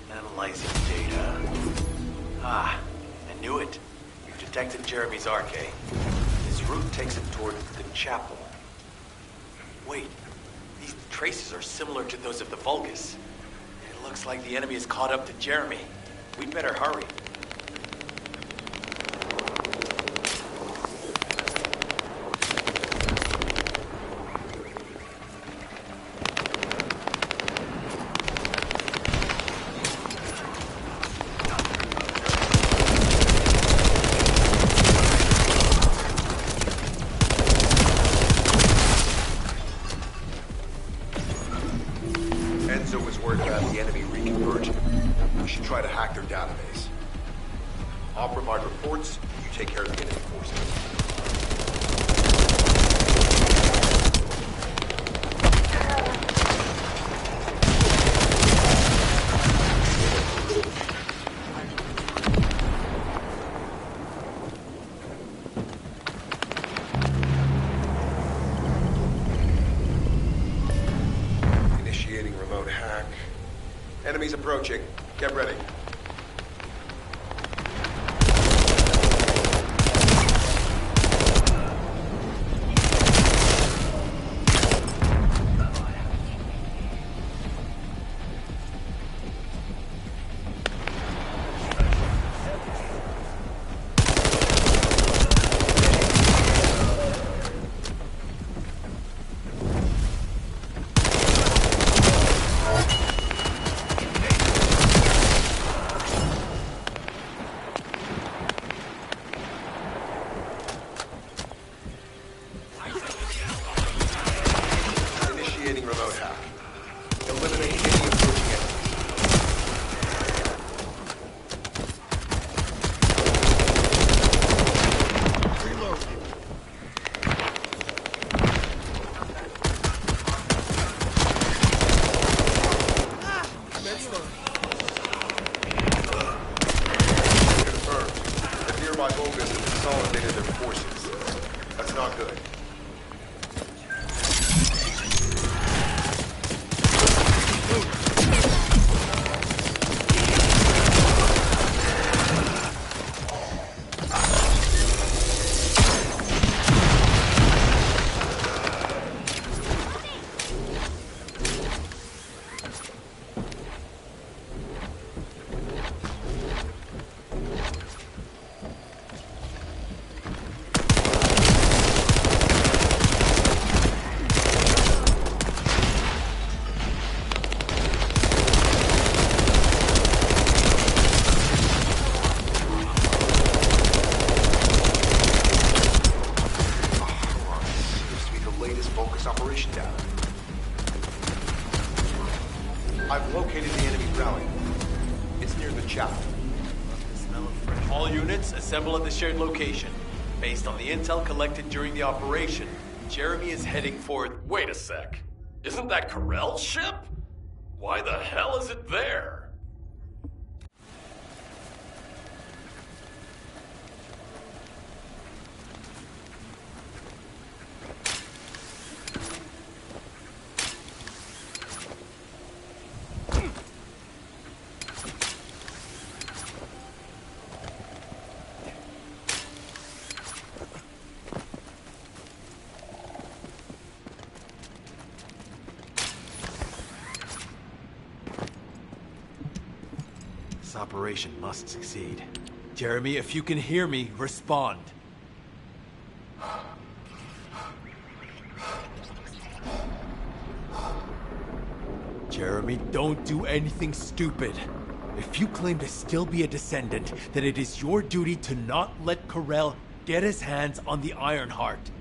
Analyzing data. Ah, I knew it. We've detected Jeremy's RK. His route takes him toward the chapel. Wait, these traces are similar to those of the Vulgus. It looks like the enemy is caught up to Jeremy. We'd better hurry. Enzo was worried about the enemy reconverging. We should try to hack their database. I'll provide reports, you take care of the enemy forces. Initiating remote hack. Enemies approaching. Get ready. Initiating remote hack. Eliminate any approaching enemies. Confirmed. The nearby Vulgus have consolidated their forces. That's not good. All units assemble at the shared location. Based on the intel collected during the operation, Jeremy is heading for... Wait a sec. Isn't that Corell's ship? Why the hell is it there? This operation must succeed. Jeremy, if you can hear me, respond. Jeremy, don't do anything stupid. If you claim to still be a descendant, then it is your duty to not let Corell get his hands on the Ironheart.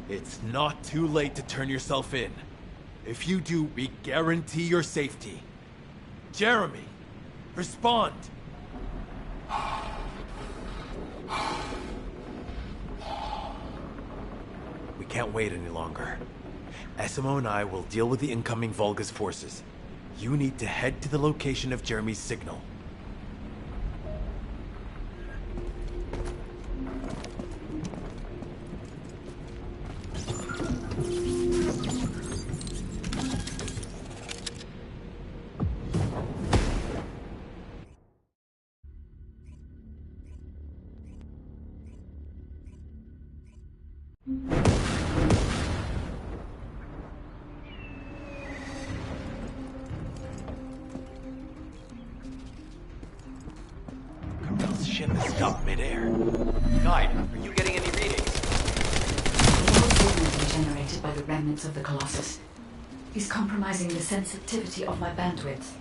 It's not too late to turn yourself in. If you do, we guarantee your safety. Jeremy, respond! We can't wait any longer. SMO and I will deal with the incoming Vulgus forces. You need to head to the location of Jeremy's signal. Corell's ship has stopped midair. Guide, are you getting any readings? No signals are generated by the remnants of the Colossus. He's compromising the sensitivity of my bandwidth.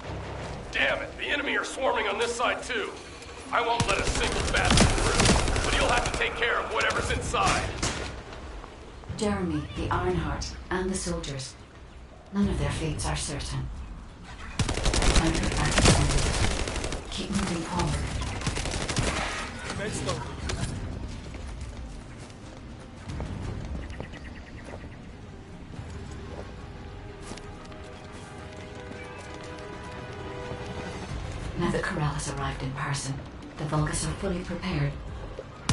Damn it, the enemy are swarming on this side too. I won't let a single bastard through, but you'll have to take care of whatever's inside. Jeremy, the Ironheart, and the soldiers. None of their fates are certain. Time for back to keep moving forward. Now that Corell has arrived in person, the Vulgus are fully prepared.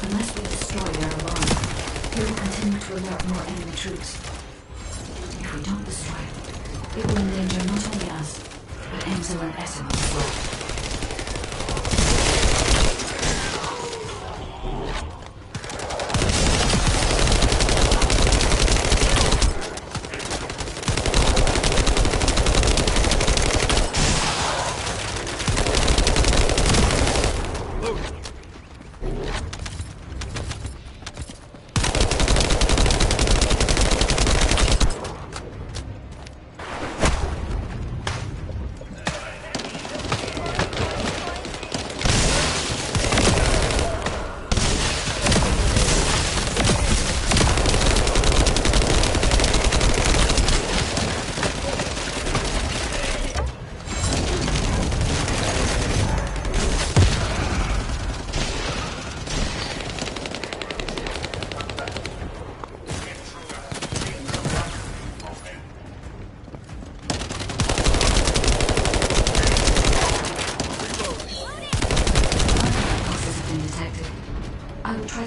Unless we destroy their alarm, they will continue to alert more enemy troops. If we don't destroy it, it will endanger not only us, but Enzo and SMO as well.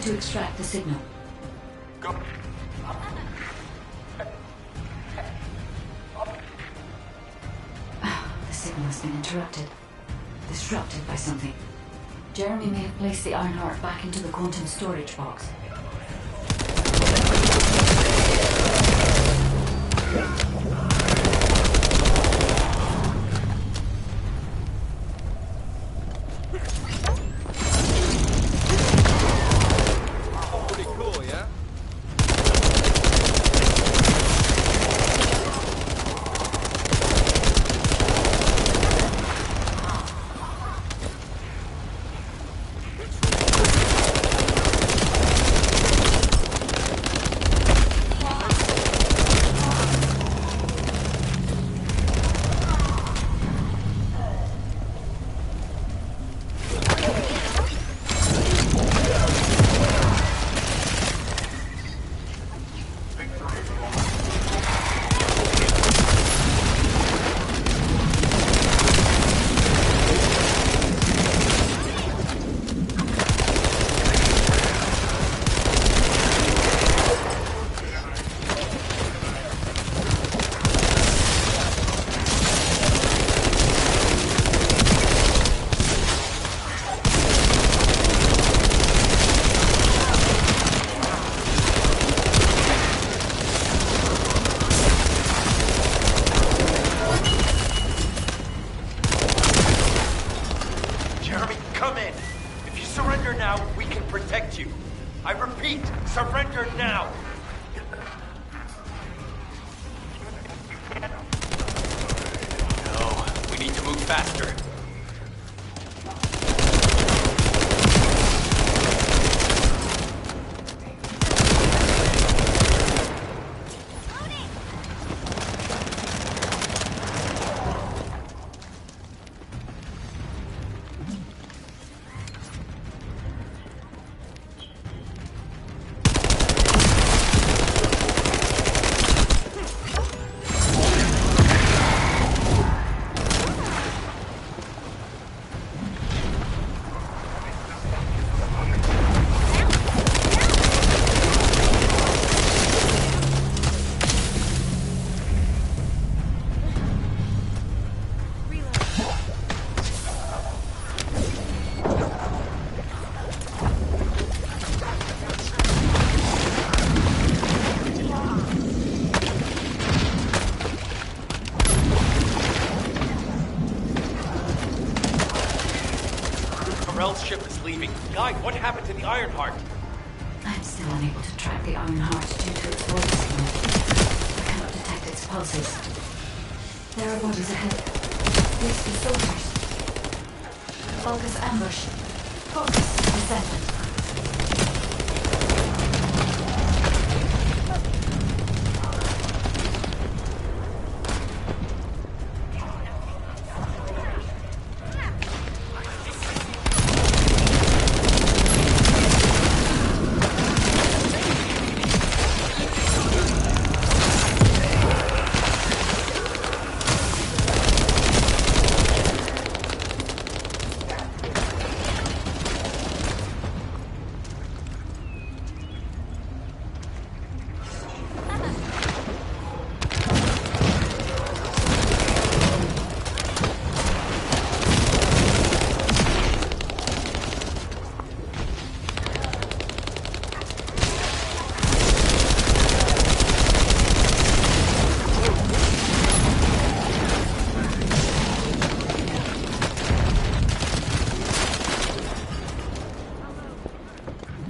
To extract the signal. Go. The signal has been interrupted. Disrupted by something. Jeremy may have placed the Ironheart back into the quantum storage box. Come in. If you surrender now, we can protect you. I repeat, surrender now. No, we need to move faster. Ship is leaving. Guy, what happened to the Ironheart? I'm still unable to track the Ironheart due to its voice field. I cannot detect its pulses. There are bodies ahead. These be soldiers. Vulgus ambush. Focus. Descendant.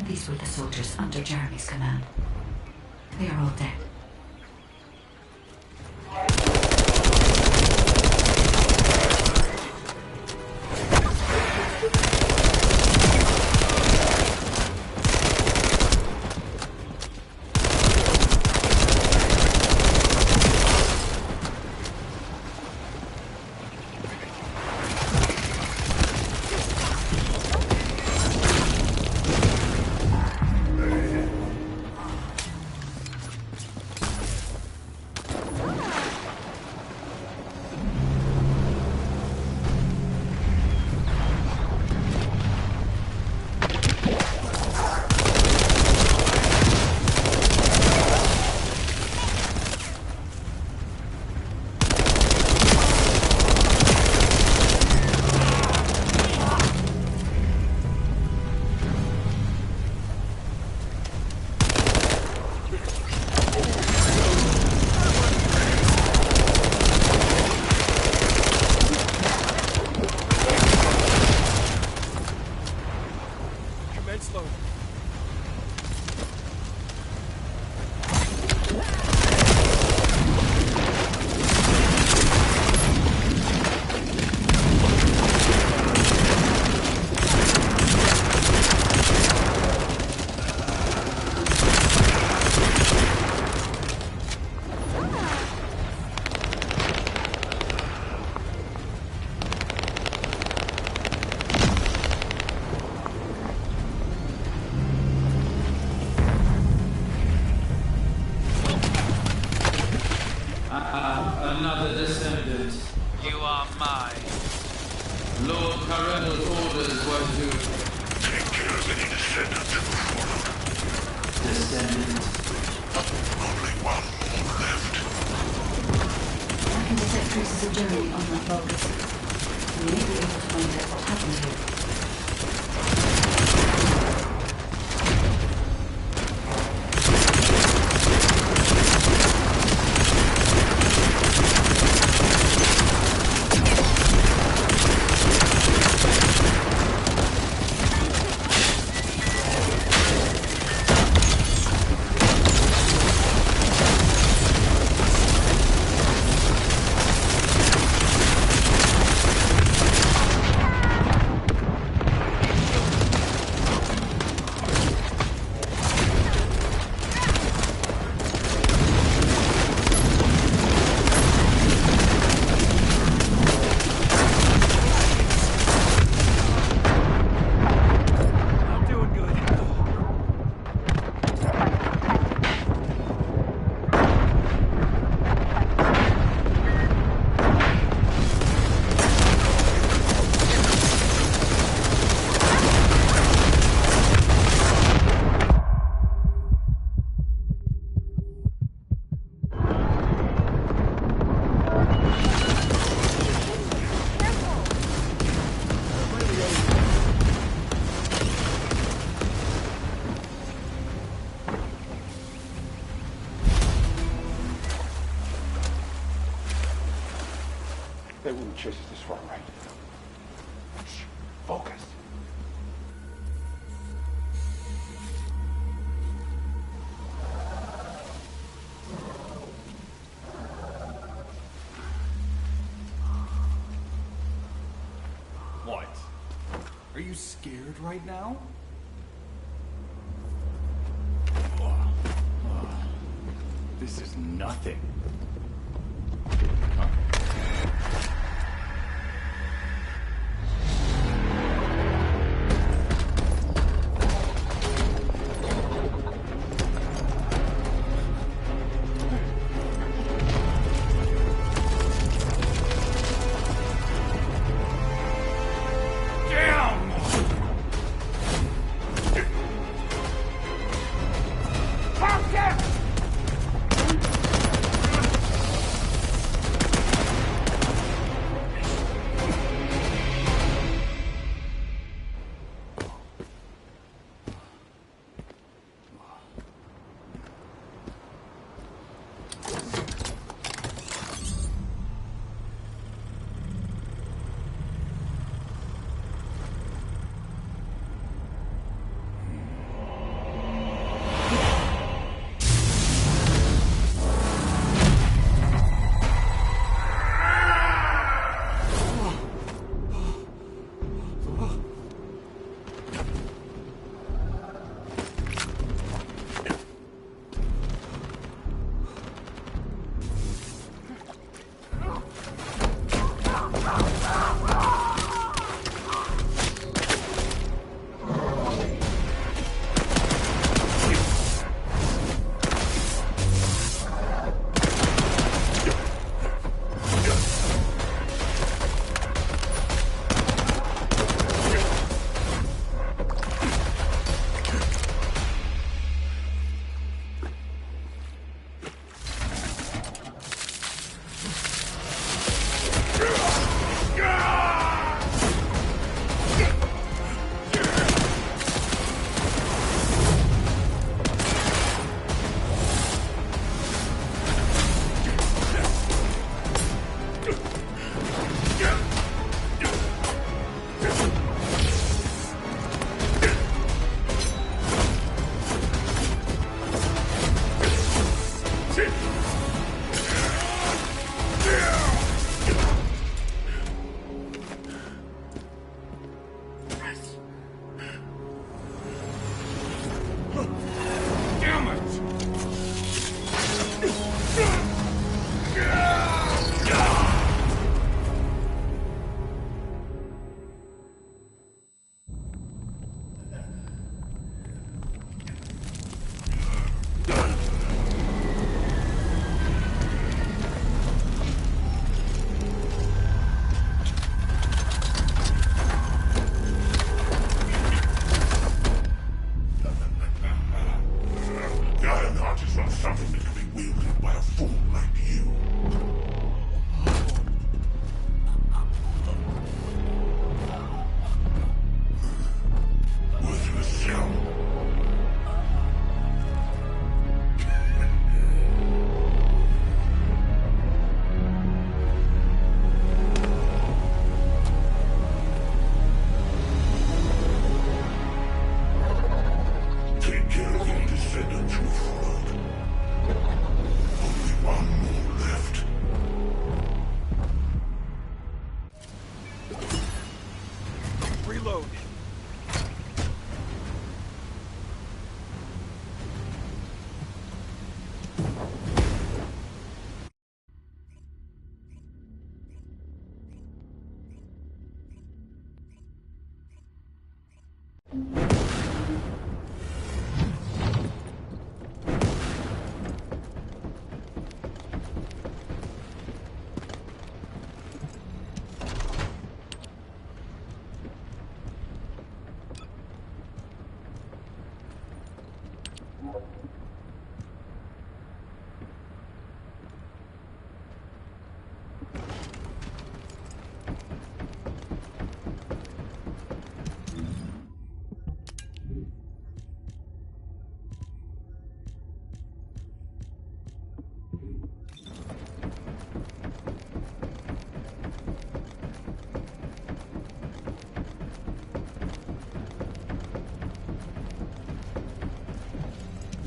These were the soldiers under Jeremy's command. They are all dead. Another descendant. You are mine. Lord Caredo's orders were to take care of any descendants of the fallen. descendant. Only one more left. I can detect traces of Jeremy on that Vulgus. We may be able to find out what happened here. They wouldn't chase us this far, right? Shh. Focus. What? Are you scared right now? This is nothing. Huh?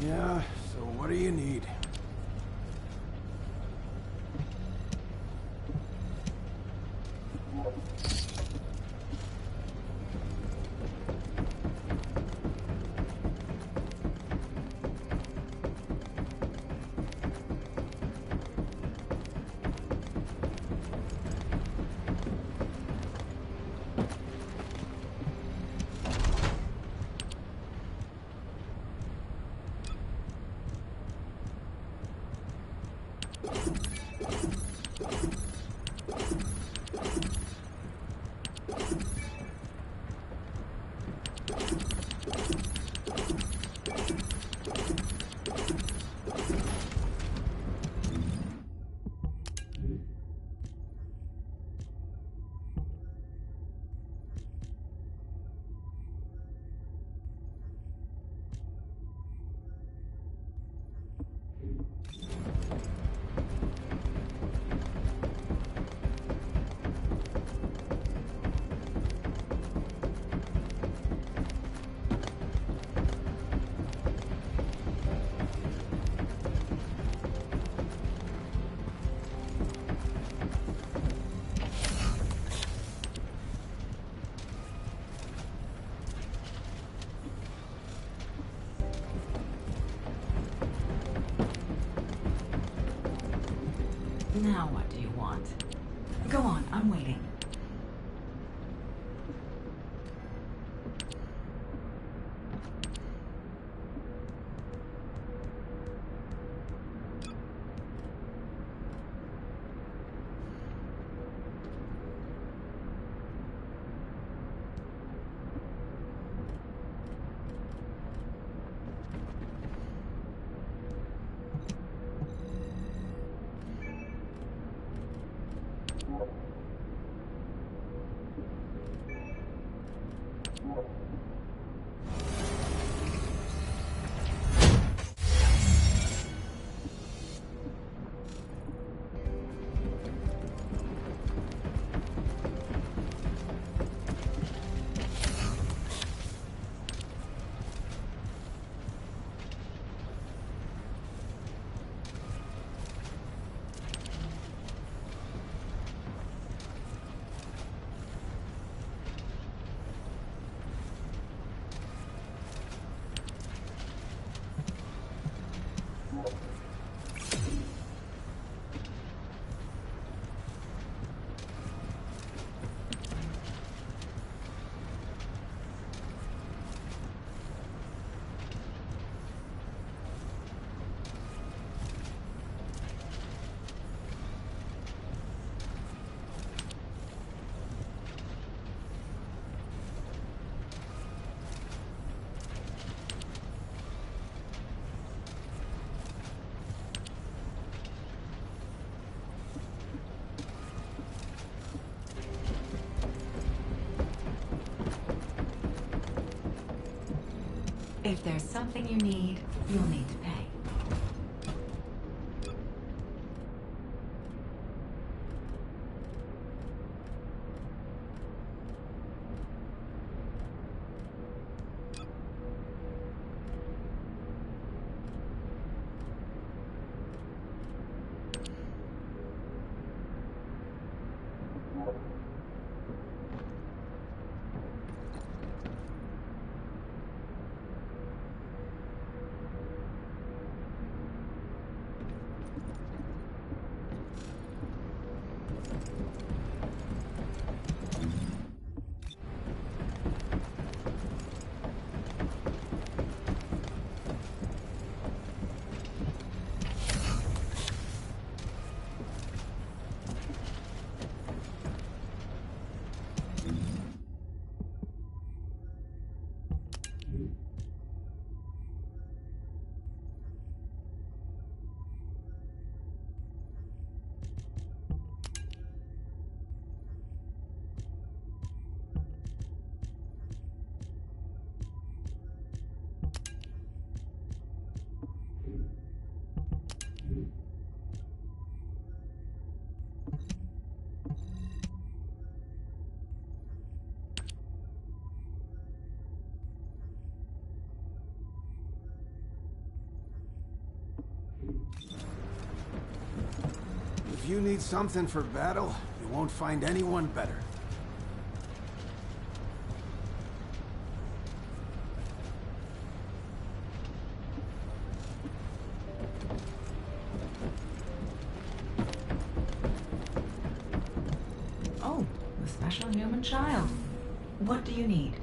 Yeah, so what do you need? Now what do you want? Go on, I'm waiting. If there's something you need, you'll need to pay. If you need something for battle, you won't find anyone better. Oh, the special human child. What do you need?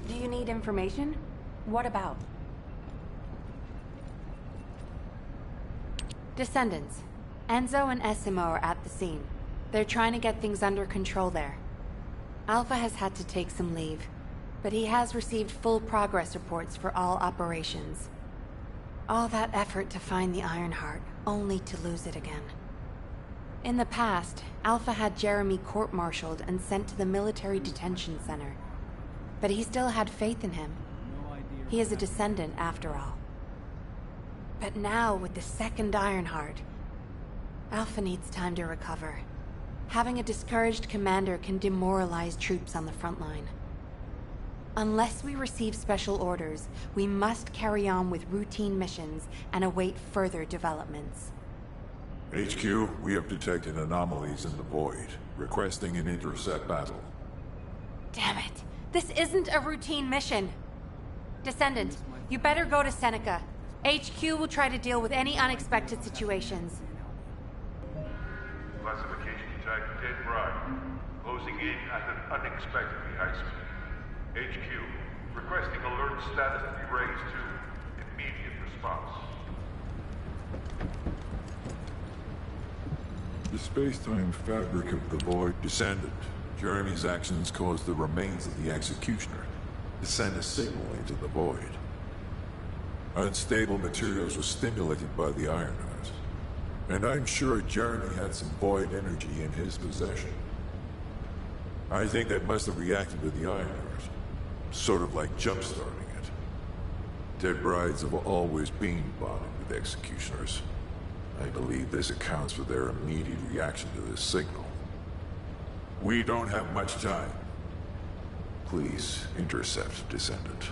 Do you need information? What about? Descendants. Enzo and Essimo are at the scene. They're trying to get things under control there. Alpha has had to take some leave, but he has received full progress reports for all operations. All that effort to find the Ironheart, only to lose it again. In the past, Alpha had Jeremy court-martialed and sent to the military detention center. But he still had faith in him. He is a descendant, after all. But now, with the second Ironheart, Alpha needs time to recover. Having a discouraged commander can demoralize troops on the front line. Unless we receive special orders, we must carry on with routine missions and await further developments. HQ, we have detected anomalies in the void, requesting an intercept battle. Damn it! This isn't a routine mission! Descendant, you better go to Seneca. HQ will try to deal with any unexpected situations. classification tag Dead Bride. Closing in at an unexpectedly high speed. HQ, requesting alert status to be raised to immediate response. The space-time fabric of the void descended. Jeremy's actions caused the remains of the executioner to send a signal into the void. Unstable materials were stimulated by the Ironheart. And I'm sure Jeremy had some void energy in his possession. I think that must have reacted to the Ironheart, sort of like jump-starting it. Dead brides have always been bonded with executioners. I believe this accounts for their immediate reaction to this signal. We don't have much time. Please intercept Descendant.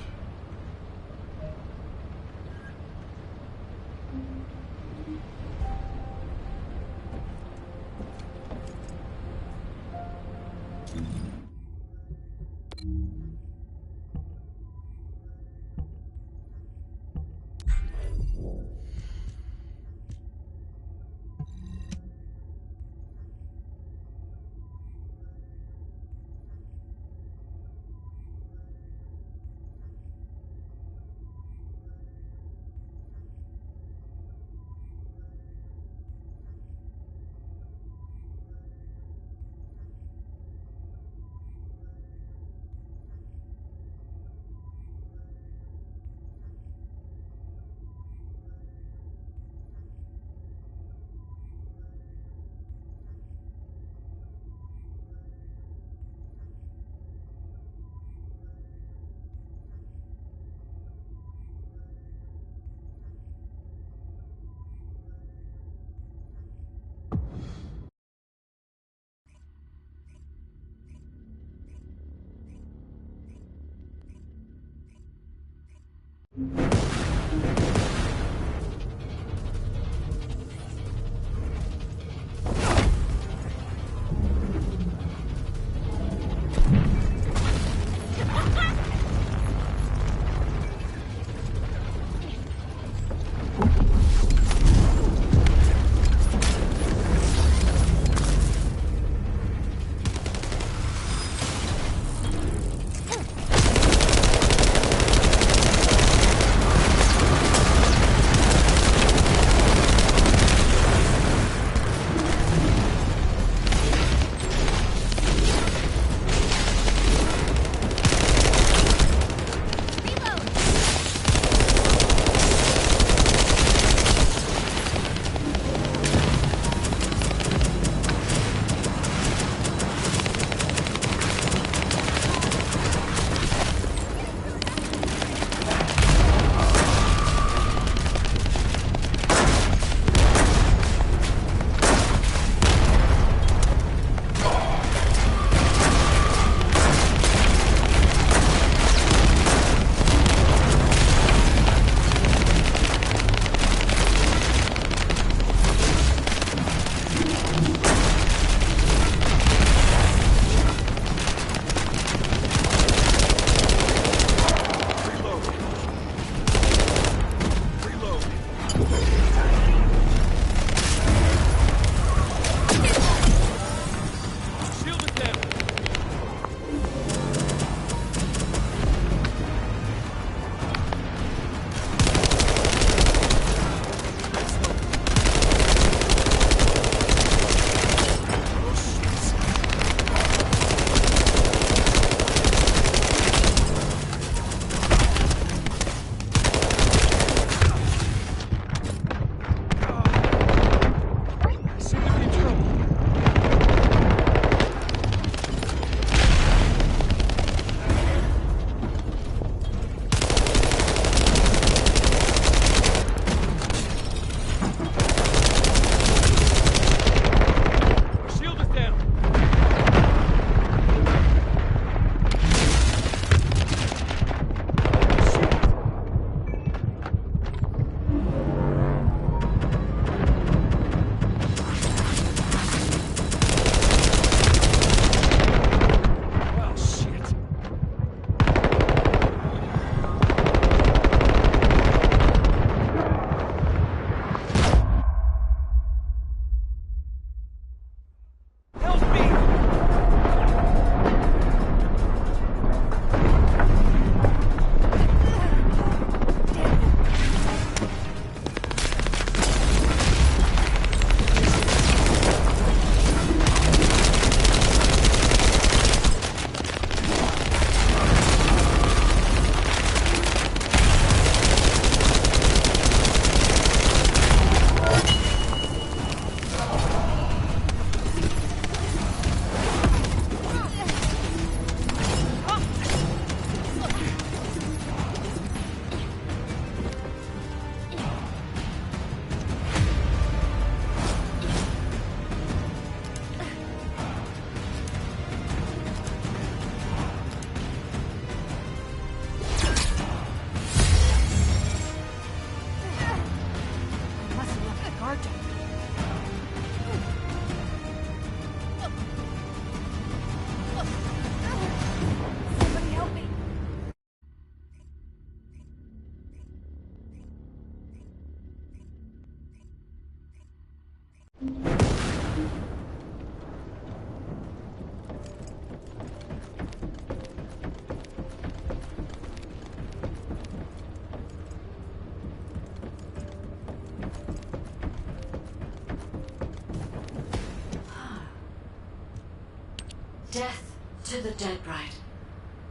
Death to the dead bride.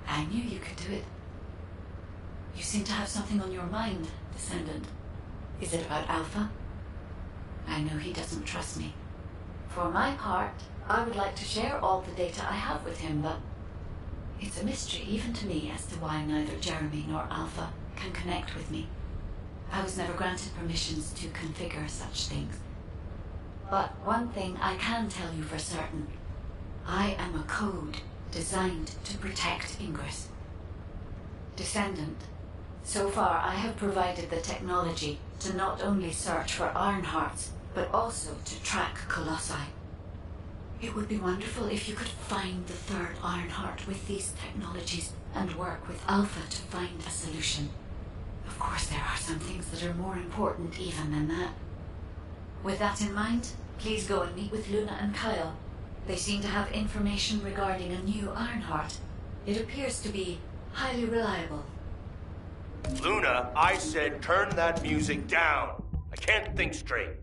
I knew you could do it. You seem to have something on your mind, Descendant. Is it about Alpha? I know he doesn't trust me. For my part, I would like to share all the data I have with him, but it's a mystery even to me as to why neither Jeremy nor Alpha can connect with me. I was never granted permissions to configure such things. But one thing I can tell you for certain. I am a code designed to protect Ingress. Descendant, so far I have provided the technology to not only search for Ironhearts, but also to track Colossi. It would be wonderful if you could find the third Ironheart with these technologies and work with Alpha to find a solution. Of course, there are some things that are more important even than that. With that in mind, please go and meet with Luna and Kyle. They seem to have information regarding a new Ironheart. It appears to be highly reliable. Luna, I said turn that music down. I can't think straight.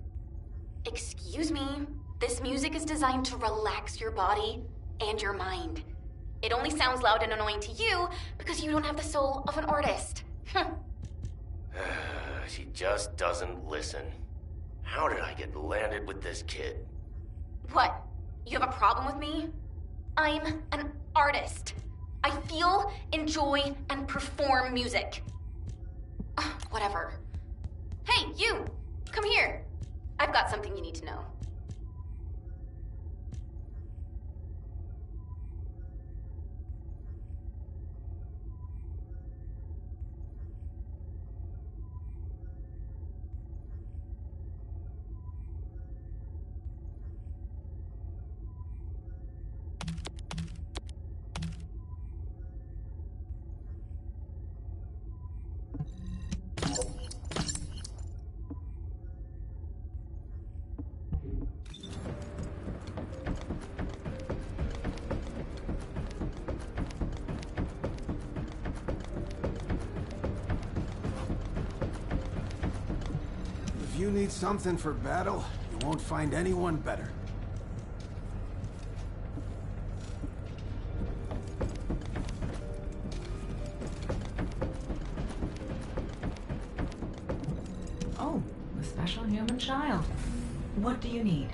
Excuse me? This music is designed to relax your body and your mind. It only sounds loud and annoying to you because you don't have the soul of an artist. She just doesn't listen. How did I get landed with this kid? What? You have a problem with me? I'm an artist. I feel, enjoy, and perform music. Whatever. Hey, you! Come here. I've got something you need to know. If you need something for battle, you won't find anyone better. Oh, a special human child. What do you need?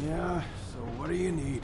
Yeah, so what do you need?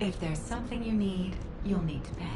If there's something you need, you'll need to pay.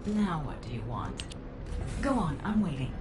Now what do you want? Go on, I'm waiting.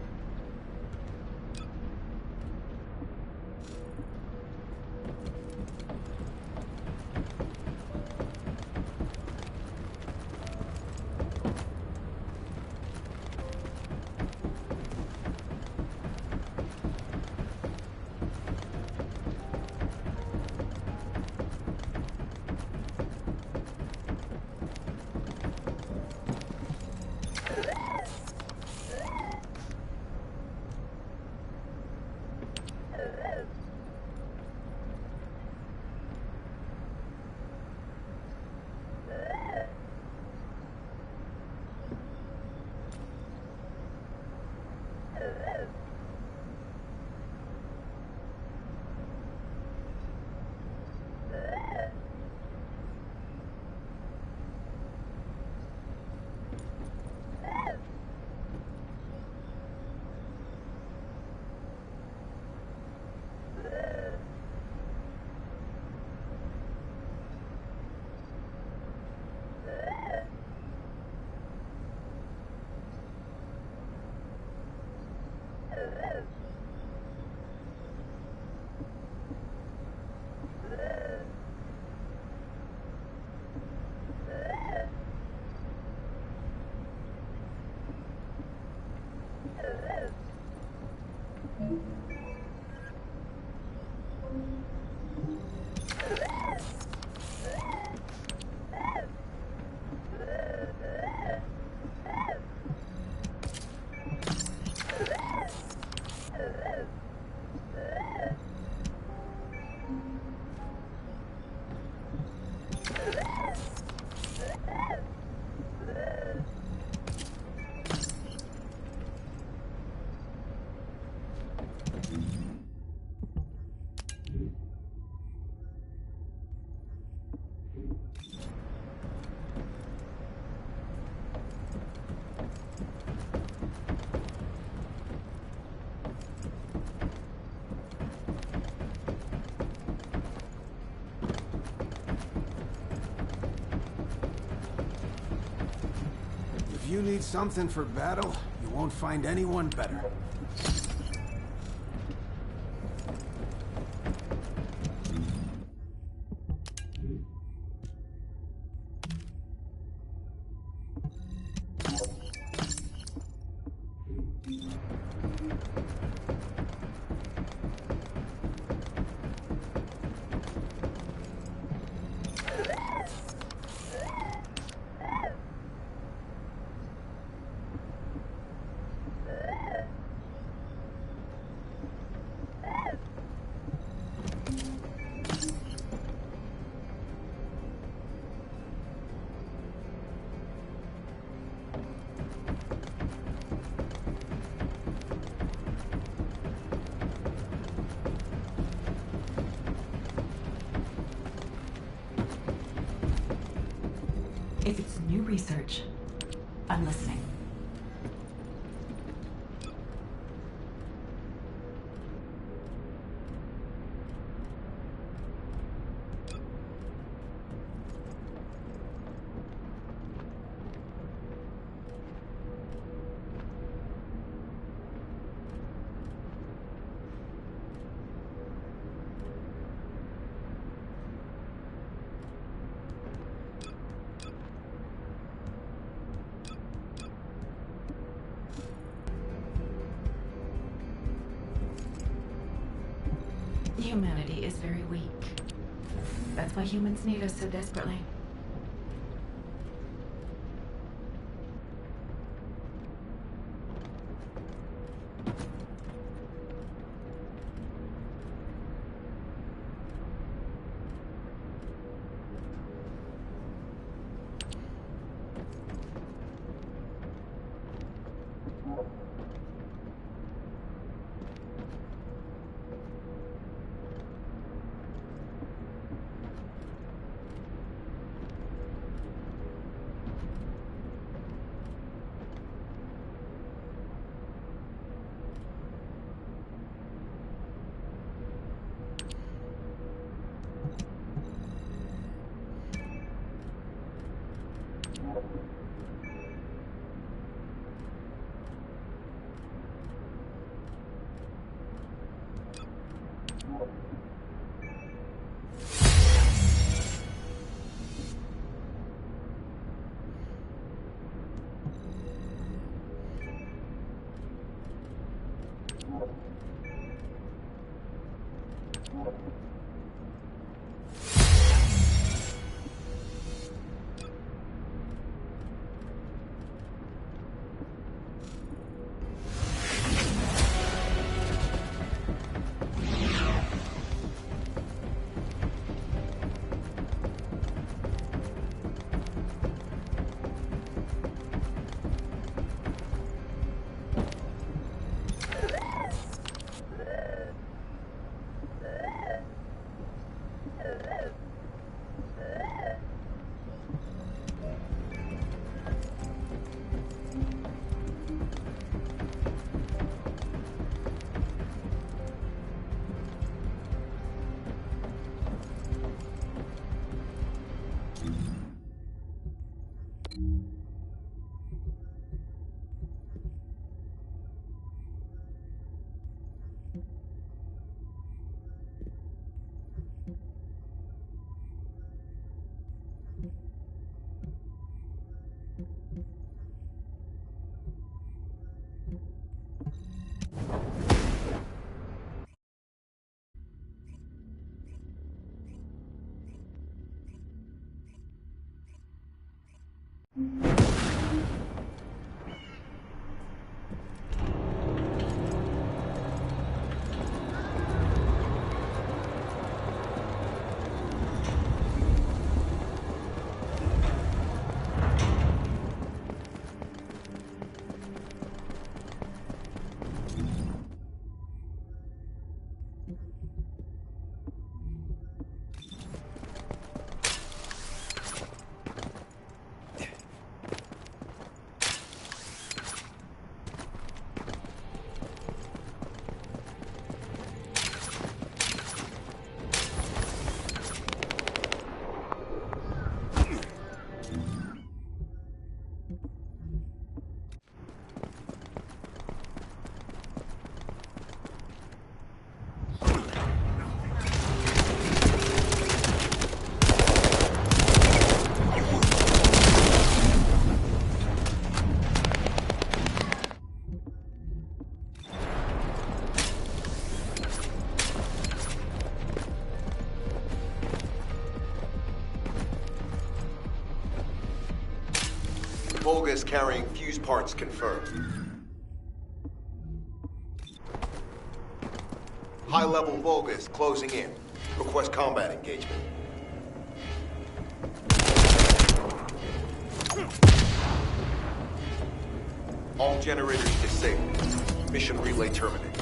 If you need something for battle, you won't find anyone better. If it's new research, I'm listening. Humanity is very weak. That's why humans need us so desperately. Volgas carrying fuse parts confirmed. High-level Volgas closing in. Request combat engagement. All generators disabled. Mission relay terminated.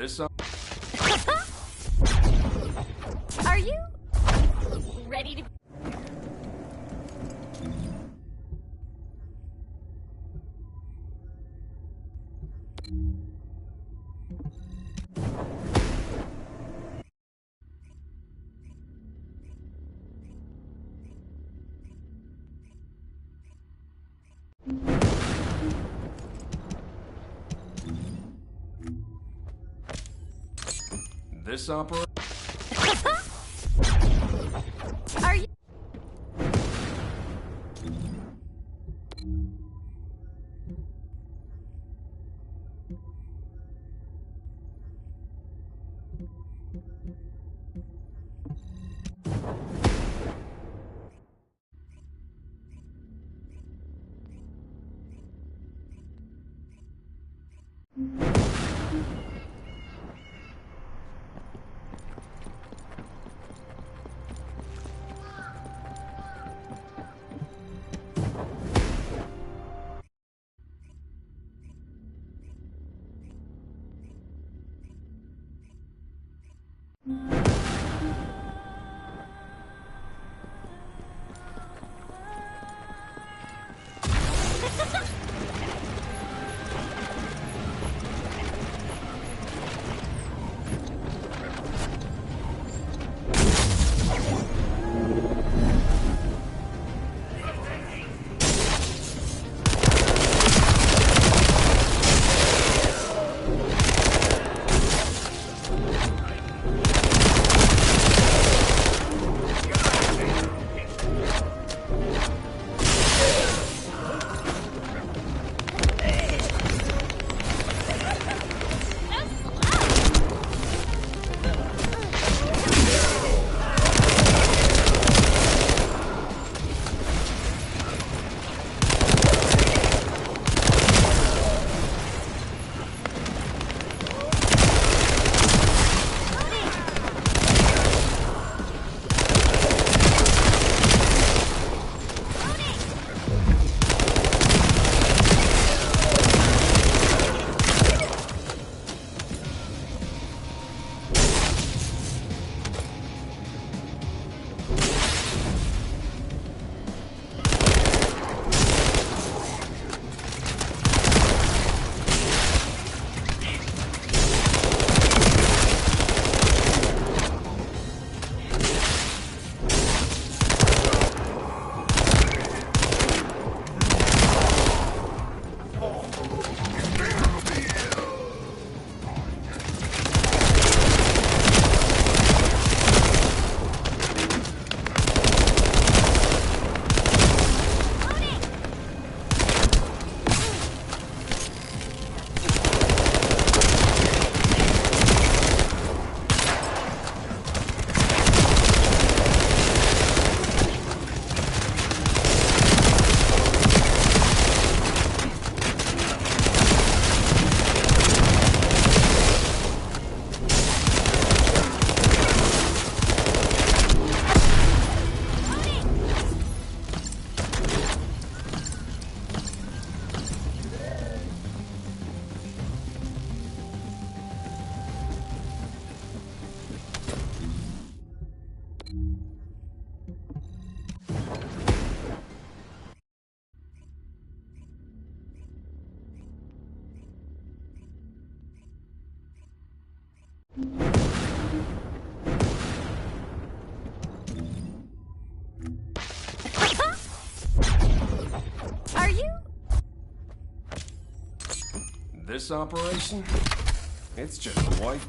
This Are you ready to... This opera? Are you... This operation? It's just white.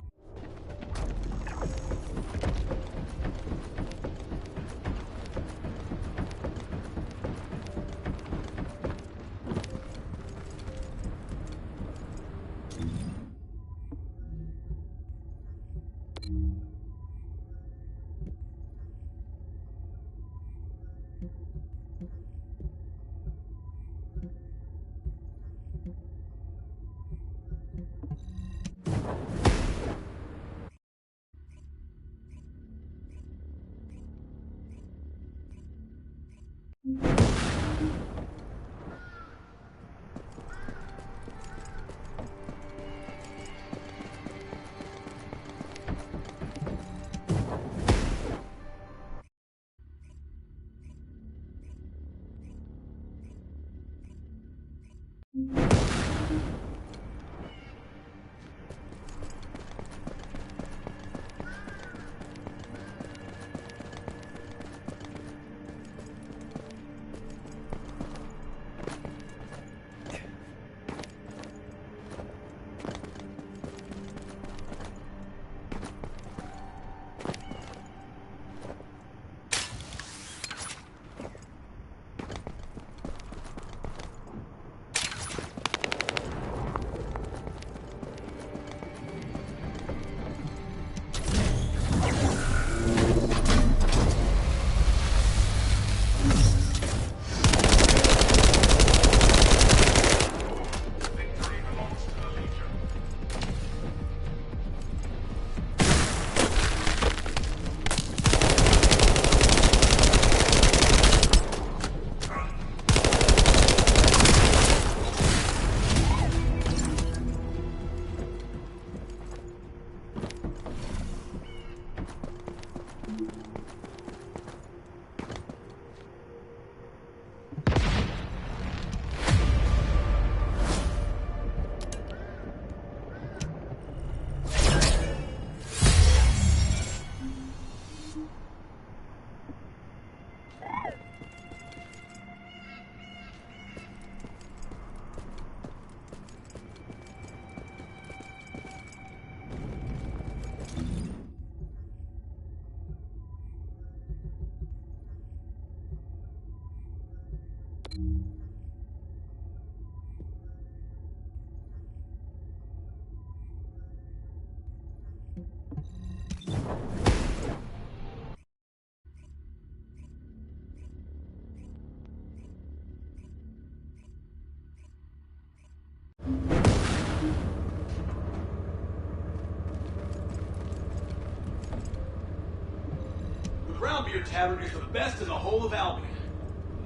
Brown Beer Tavern is the best in the whole of Albion.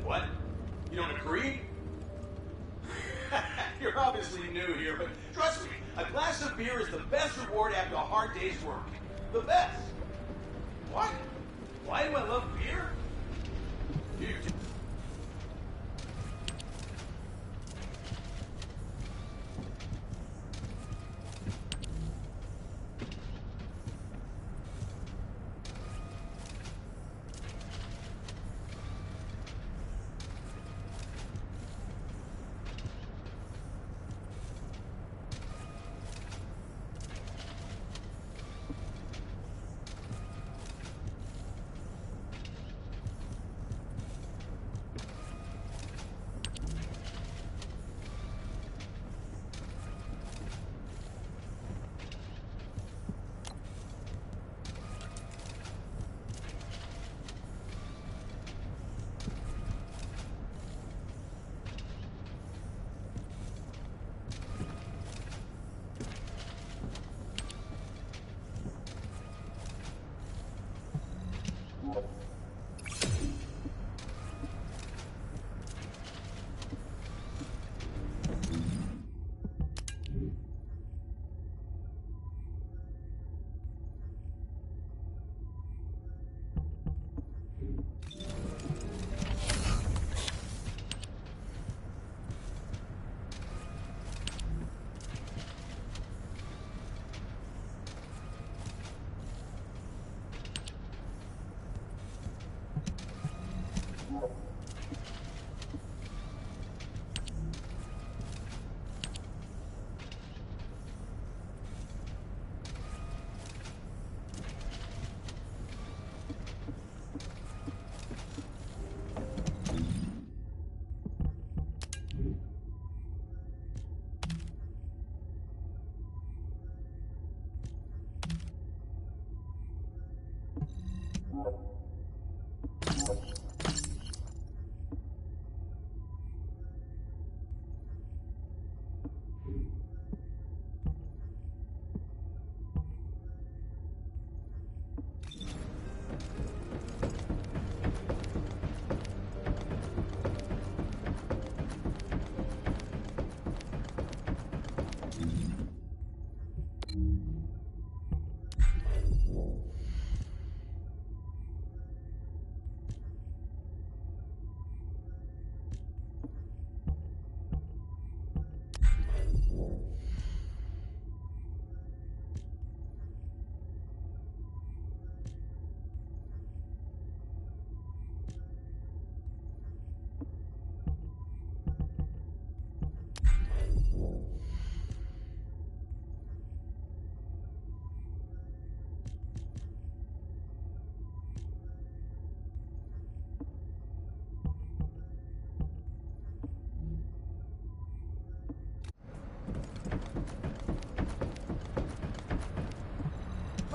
What? You don't agree? You're obviously new here, but trust me, a glass of beer is the best reward after a hard day's work. The best. What? Why do I love beer? You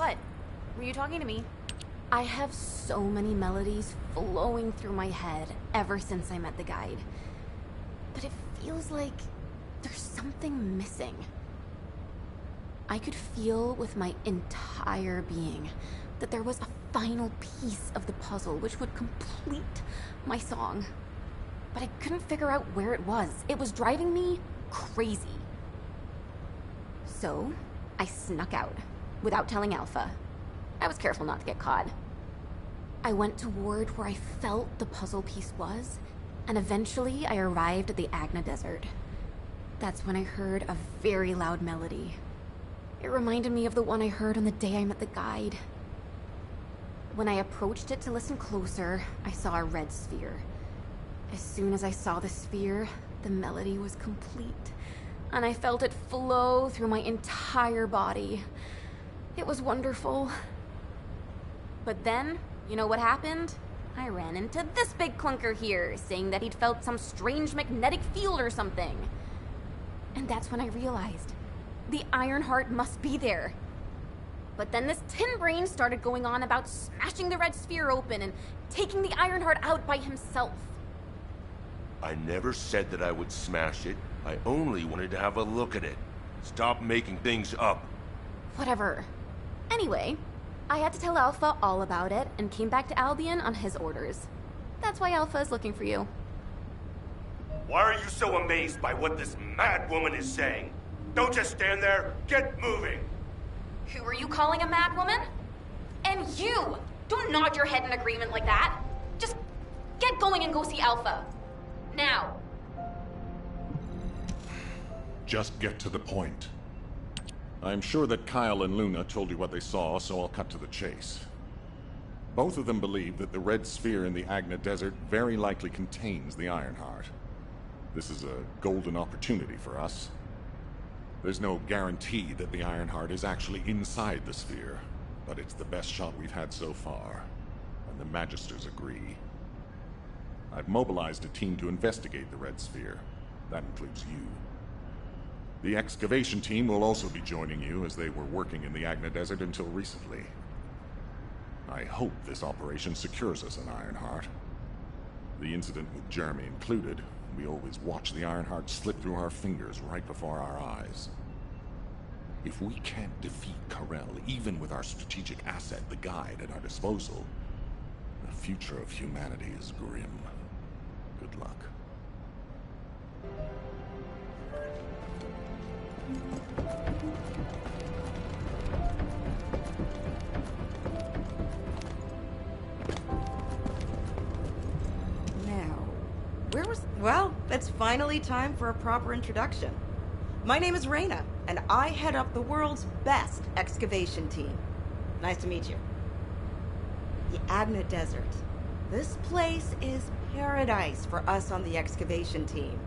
What? Were you talking to me? I have so many melodies flowing through my head ever since I met the guide. But it feels like there's something missing. I could feel with my entire being that there was a final piece of the puzzle which would complete my song. But I couldn't figure out where it was. It was driving me crazy. So, I snuck out, without telling Alpha. I was careful not to get caught. I went toward where I felt the puzzle piece was, and eventually I arrived at the Agna Desert. That's when I heard a very loud melody. It reminded me of the one I heard on the day I met the guide. When I approached it to listen closer, I saw a red sphere. As soon as I saw the sphere, the melody was complete, and I felt it flow through my entire body. It was wonderful. But then, you know what happened? I ran into this big clunker here, saying that he'd felt some strange magnetic field or something. And that's when I realized the Iron Heart must be there. But then this tin brain started going on about smashing the red sphere open and taking the Iron Heart out by himself. I never said that I would smash it. I only wanted to have a look at it. Stop making things up. Whatever. Anyway, I had to tell Alpha all about it and came back to Albion on his orders. That's why Alpha is looking for you. Why are you so amazed by what this mad woman is saying? Don't just stand there. Get moving. Who are you calling a mad woman? And you! Don't nod your head in agreement like that. Just get going and go see Alpha. Now. Just get to the point. I'm sure that Kyle and Luna told you what they saw, so I'll cut to the chase. Both of them believe that the red sphere in the Agna Desert very likely contains the Iron Heart. This is a golden opportunity for us. There's no guarantee that the Iron Heart is actually inside the sphere, but it's the best shot we've had so far, and the Magisters agree. I've mobilized a team to investigate the red sphere. That includes you. The excavation team will also be joining you, as they were working in the Agna Desert until recently. I hope this operation secures us an Iron Heart. The incident with Jeremy included, we always watch the Iron Heart slip through our fingers right before our eyes. If we can't defeat Karel, even with our strategic asset, the Guide, at our disposal, the future of humanity is grim. Good luck. Well, it's finally time for a proper introduction. My name is Reyna, and I head up the world's best excavation team. Nice to meet you. The Agna Desert. This place is paradise for us on the excavation team.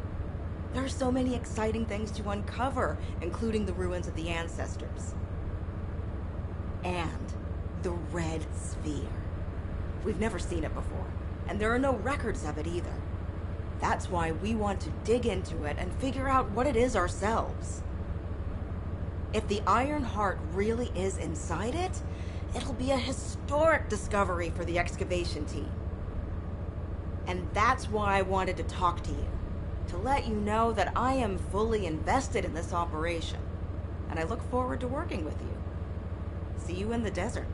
There are so many exciting things to uncover, including the ruins of the ancestors. And the Red Sphere. We've never seen it before, and there are no records of it either. That's why we want to dig into it and figure out what it is ourselves. If the Iron Heart really is inside it, it'll be a historic discovery for the excavation team. And that's why I wanted to talk to you, to let you know that I am fully invested in this operation, and I look forward to working with you. See you in the desert.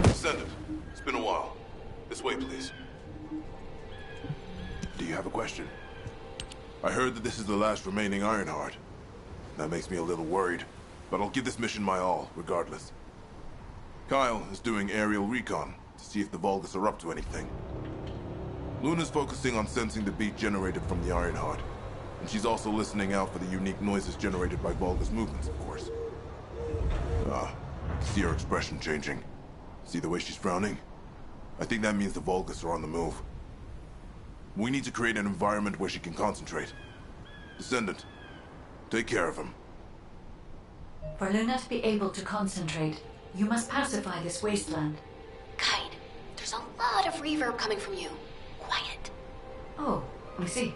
Descendant, it's been a while. This way, please. Do you have a question? I heard that this is the last remaining Ironheart. That makes me a little worried, but I'll give this mission my all, regardless. Kyle is doing aerial recon to see if the Vulgus are up to anything. Luna's focusing on sensing the beat generated from the Ironheart, and she's also listening out for the unique noises generated by Vulgus movements, of course. See her expression changing. See the way she's frowning? I think that means the Vulgus are on the move. We need to create an environment where she can concentrate. Descendant, take care of him. For Luna to be able to concentrate, you must pacify this wasteland. Kite, there's a lot of reverb coming from you. Quiet. Oh, I see.